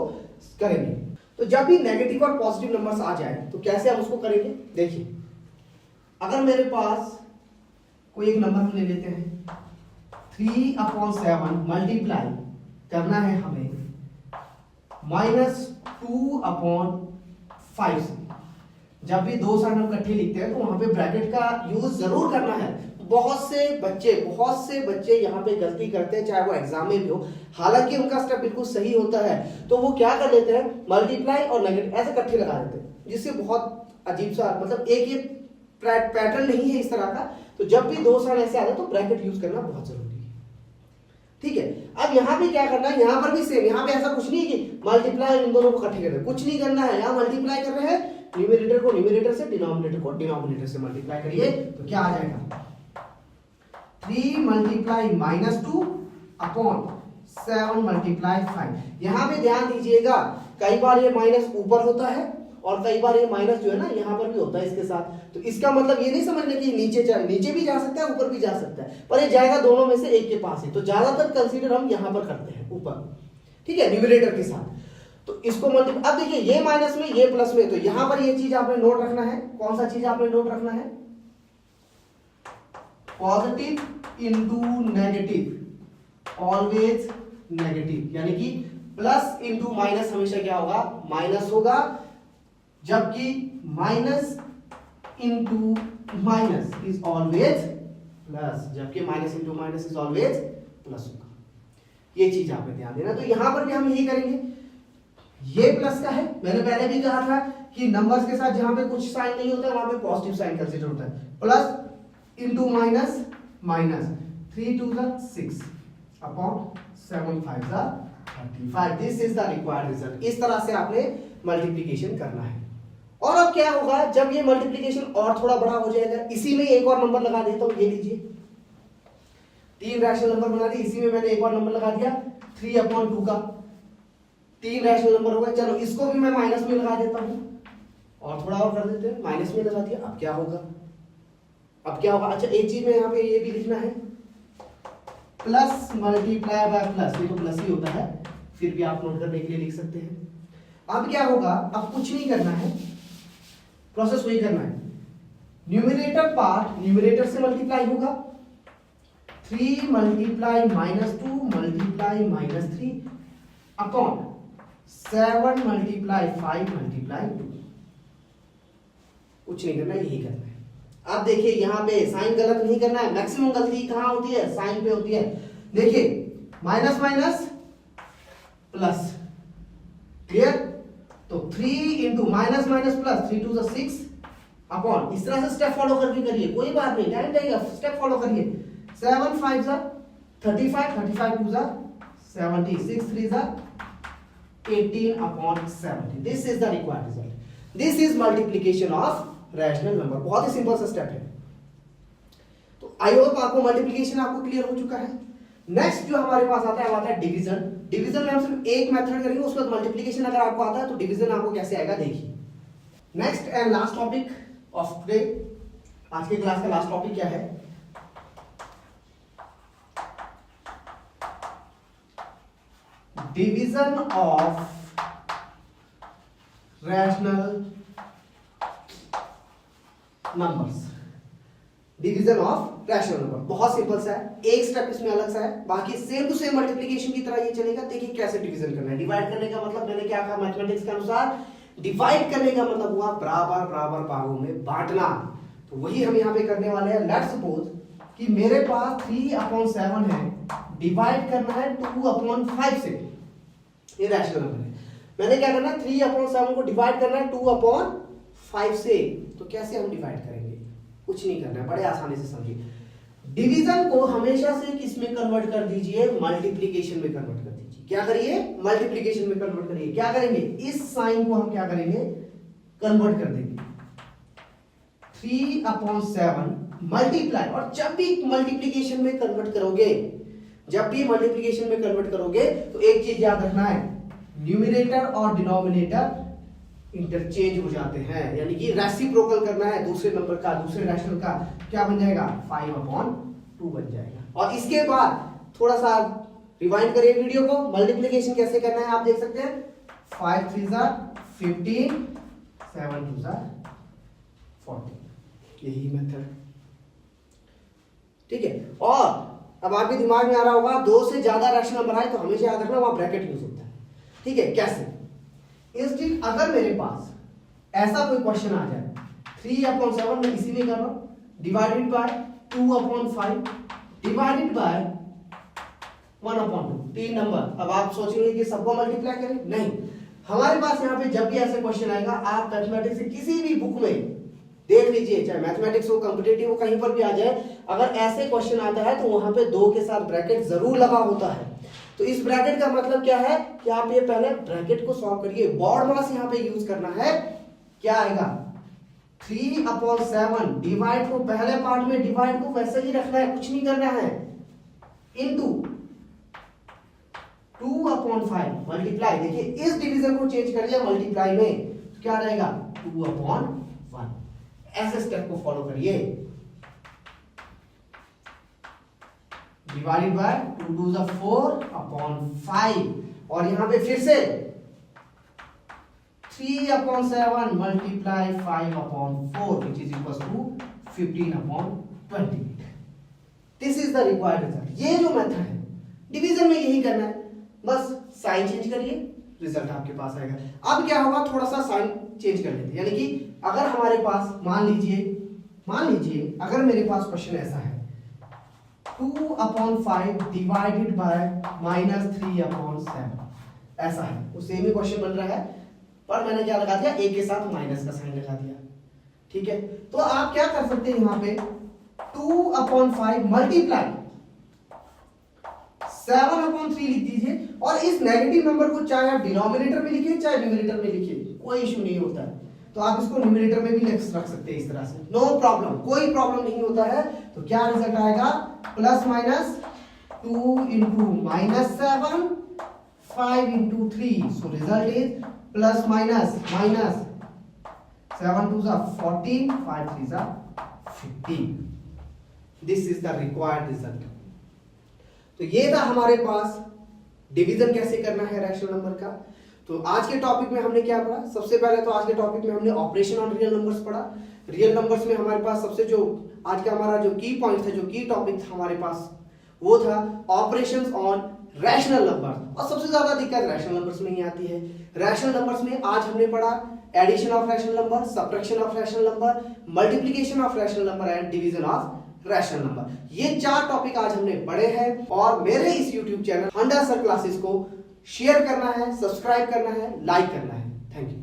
करेंगे। तो जब भी नेगेटिव और पॉजिटिव नंबर्स आ जाए तो कैसे हम उसको करेंगे, देखिए अगर मेरे पास कोई एक नंबर हम ले लेते हैं 3/7 मल्टीप्लाई करना है हमें -2/5 से। जब भी दो साइन हम इकट्ठे लिखते हैं तो वहां पे ब्रैकेट का यूज जरूर करना है। बहुत से बच्चे यहाँ पे गलती करते हैं, चाहे वो एग्जाम में भी हो, हालांकि उनका स्टेप बिल्कुल सही होता है, तो वो क्या कर लेते हैं, मल्टीप्लाई और नेगेटिव ऐसे इकट्ठे लगा देते हैं, जिससे बहुत अजीब सा, मतलब एक ये पैटर्न नहीं है इस तरह का। तो जब भी दो साइन ऐसे आते हैं तो ब्रैकेट यूज करना बहुत जरूरी है। ठीक है, अब यहाँ पे क्या करना है, यहाँ पर भी सेम, यहाँ पे ऐसा कुछ नहीं है कि मल्टीप्लाई इन दोनों को इकट्ठे कर रहे हैं, कुछ नहीं करना है। यहाँ मल्टीप्लाई कर रहे हैं, न्यूमरेटर को न्यूमरेटर से, डिनोमिनेटर को डिनोमिनेटर से मल्टीप्लाई करिए, तो क्या आ जाएगा 3 मल्टीप्लाई -2 अपॉन 7 मल्टीप्लाई 5। यहाँ पे ध्यान दीजिएगा, कई बार ये माइनस ऊपर होता है और कई बार ये माइनस जो है ना यहाँ पर भी होता है इसके साथ। तो इसका मतलब ये नहीं समझना कि नीचे भी जा सकता है, ऊपर भी जा सकता है, पर ये जाएगा दोनों में से एक के पास ही। तो ज्यादातर कंसीडर हम यहाँ पर करते हैं ऊपर, ठीक है, न्यूमरेटर के साथ। तो इसको मल्टीप्लाई, अब देखिए ये माइनस में ये प्लस में, तो यहाँ पर ये चीज आपने नोट रखना है। कौन सा चीज आपने नोट रखना है, positive into negative always negative, यानी कि प्लस इंटू माइनस हमेशा क्या होगा, माइनस होगा, जबकि minus into minus is always plus, जबकि minus into minus is always plus होगा। ये चीज आपने ध्यान देना। तो यहां पर भी हम यही करेंगे, ये प्लस का है, मैंने पहले भी कहा था कि नंबर्स के साथ जहां पे कुछ साइन नहीं होता वहां पे पॉजिटिव साइन कंसीडर होता है। Plus into minus, minus 3 2 6 upon 7 5 35। This is the required result. इस तरह से आपने मल्टीप्लिकेशन करना है। और अब क्या होगा, जब ये मल्टीप्लिकेशन और थोड़ा बड़ा हो जाएगा, इसी में एक और नंबर लगा देता हूं, ये लीजिए 3 रैशनल नंबर बना दिए, इसी में मैंने एक और नंबर लगा दिया 3/2 का 3 रैशनल नंबर होगा। चलो इसको भी मैं माइनस में लगा देता हूं और थोड़ा और कर देते हैं, माइनस में लगा दिया। अब क्या होगा, अच्छा एक चीज में यहाँ पे ये भी लिखना है, प्लस मल्टीप्लाई बाय प्लस, ये तो प्लस ही होता है, फिर भी आप नोट करने के लिए लिख सकते हैं। अब क्या होगा, अब कुछ नहीं करना है, प्रोसेस वही करना है, न्यूमरेटर पार्ट न्यूमरेटर से मल्टीप्लाई होगा, 3 multiply -2 multiply -3 upon 7 multiply 5 multiply 2। कुछ नहीं करना, यही करना है। अब देखिए यहाँ पे साइन गलत नहीं करना है, मैक्सिमम गलती कहाँ होती है, साइन पे होती है। देखिए माइनस माइनस प्लस, क्लियर। तो 3 into minus minus plus 3 2 6 upon, इस तरह से स्टेप फॉलो करके करिए, कोई बात नहीं, टाइम लगेगा, स्टेप फॉलो करिए। 7 5 35 35 2 70 6 3 18 upon 70। This is the required result. This is multiplication of rational number. बहुत ही सिंपल सा स्टेप है। तो आई होप आपको मल्टीप्लीकेशन आपको क्लियर हो चुका है। नेक्स्ट जो हमारे पास आता है वो आता है डिवीजन। डिवीजन में हम सिर्फ एक मेथड करेंगे, उसके बाद मल्टीप्लीकेशन अगर आपको आता है तो डिवीजन आपको कैसे आएगा देखिए। Next and last topic of today, आज की क्लास का लास्ट टॉपिक क्या है, division of rational numbers. Division of rational number बहुत सिंपल सा है, एक स्टेप इसमें अलग सा है, बाकी सेम टू सेम मल्टीप्लिकेशन की तरह ये चलेगा। देखिए कैसे डिवीजन करना है। डिवाइड करने का मतलब मैंने क्या कहा मैथमेटिक्स के अनुसार, डिवाइड करने का मतलब हुआ बराबर बराबर भागों में बांटना। तो वही हम यहाँ पे करने वाले हैं। लेट्स सपोज कि मेरे पास 3/7 है, डिवाइड करना है 2/5 से, ये रैशनल नंबर है। मैंने क्या करना है 3/7 को डिवाइड करना है 2/5 से। तो कैसे हम डिवाइड करेंगे, कुछ नहीं करना है, बड़े आसानी से समझिए। डिवीजन को हमेशा से किस में कन्वर्ट कर दीजिए, मल्टीप्लिकेशन में कन्वर्ट कर दीजिए। क्या करिए, मल्टीप्लिकेशन में कन्वर्ट करिए। क्या करेंगे, इस साइन को हम क्या करेंगे, कन्वर्ट कर देंगे। 3/7 मल्टीप्लाई, और जब भी मल्टीप्लिकेशन में कन्वर्ट करोगे, जब भी मल्टीप्लिकेशन में कन्वर्ट करोगे तो एक चीज याद रखना है, न्यूमरेटर और डिनोमिनेटर इंटरचेंज हो जाते हैं, यानी कि रेसिप्रोकल करना है दूसरे नंबर का, दूसरे रैशनल का। क्या बन जाएगा, 5/2 बन जाएगा। और इसके बाद थोड़ा सा रिवाइंड करिए वीडियो को, मल्टीप्लिकेशन कैसे करना है आप देख सकते हैं। 5 3 15, 7 2 14, यही मेथड, ठीक है। और अब आपके दिमाग में आ रहा होगा 2 से ज्यादा रैशनल नंबर आए तो हमेशा याद रखना वहां ब्रैकेट यूज होता है, ठीक है। कैसे, इंस्टेंट अगर मेरे पास ऐसा कोई क्वेश्चन आ जाए, 3/7 मैं इसी में कर रहा हूं, divided by 2/5 divided by 1/2, 3 number. अब आप सोचेंगे कि सबको मल्टीप्लाई करें, नहीं। हमारे पास यहाँ पे जब भी ऐसे क्वेश्चन आएगा, आप मैथमेटिक्स से किसी भी बुक में देख लीजिए, चाहे मैथमेटिक्स हो, कॉम्पिटिटिव हो, कहीं पर भी आ जाए, अगर ऐसे क्वेश्चन आता है तो वहां पे 2 के साथ ब्रैकेट जरूर लगा होता है। तो इस ब्रैकेट का मतलब क्या है कि आप ये पहले ब्रैकेट को सॉल्व करिए। बॉड मास यहाँ पे यूज करना है। क्या आएगा, 3/7 डिवाइड को पहले पार्ट में डिवाइड को वैसे ही रखना है, कुछ नहीं करना है, इनटू 2/5 मल्टीप्लाई। देखिए इस डिवीजन को चेंज कर दिया मल्टीप्लाई में, तो क्या रहेगा 2/1। ऐसे स्टेप को फॉलो करिए। डिवाइडेड बाय 2 2 4/5, और यहां पे फिर से 3/7 multiply 5/4 which is equal to 15/28। This is the required result. ये जो मेथड है डिवीजन में यही करना है, बस साइन चेंज करिए, रिजल्ट आपके पास आएगा। अब क्या होगा, थोड़ा सा साइन चेंज कर लेते हैं, यानी कि अगर हमारे पास मान लीजिए अगर मेरे पास क्वेश्चन ऐसा है, 2/5 डिवाइडेड बाय -3/7, ऐसा है, वो सेम ही क्वेश्चन बन रहा है, पर मैंने क्या लगा दिया, एक के साथ माइनस का साइन लगा दिया, ठीक है। तो आप क्या कर सकते हैं, यहां पे 2/5 मल्टीप्लाई 7/3 लिख दीजिए, और इस नेगेटिव नंबर को चाहे आप डिनोमिनेटर में लिखिए चाहे न्यूमरेटर में लिखिए, कोई इश्यू नहीं होता है। तो आप इसको न्यूमरेटर में भी रख सकते हैं इस तरह से, नो प्रॉब्लम, कोई प्रॉब्लम नहीं होता है। तो क्या रिजल्ट आएगा, plus minus 2 into -7 5 into 3, so result is plus minus 7 2 14 5 3 15। This is the required result. तो ये था हमारे पास डिवीजन कैसे करना है रैशनल नंबर का। तो आज के टॉपिक में हमने क्या पढ़ा, सबसे पहले तो आज के टॉपिक में हमने ऑपरेशन ऑन रियल नंबर्स पढ़ा, रियल नंबर्स में हमारे पास सबसे जो आज का हमारा जो की पॉइंट था, जो की टॉपिक था हमारे पास, वो था ऑपरेशंस ऑन रैशनल नंबर्स। और सबसे ज्यादा दिक्कत रैशनल नंबर्स में ही आती है। रैशनल नंबर्स में आज हमने पढ़ा addition of rational number, subtraction of rational number, multiplication of rational number and division of rational number. ये 4 टॉपिक आज हमने पढ़े हैं। और मेरे इस यूट्यूब चैनल हंडा सर क्लासेस को शेयर करना है, सब्सक्राइब करना है, लाइक करना है। Thank you.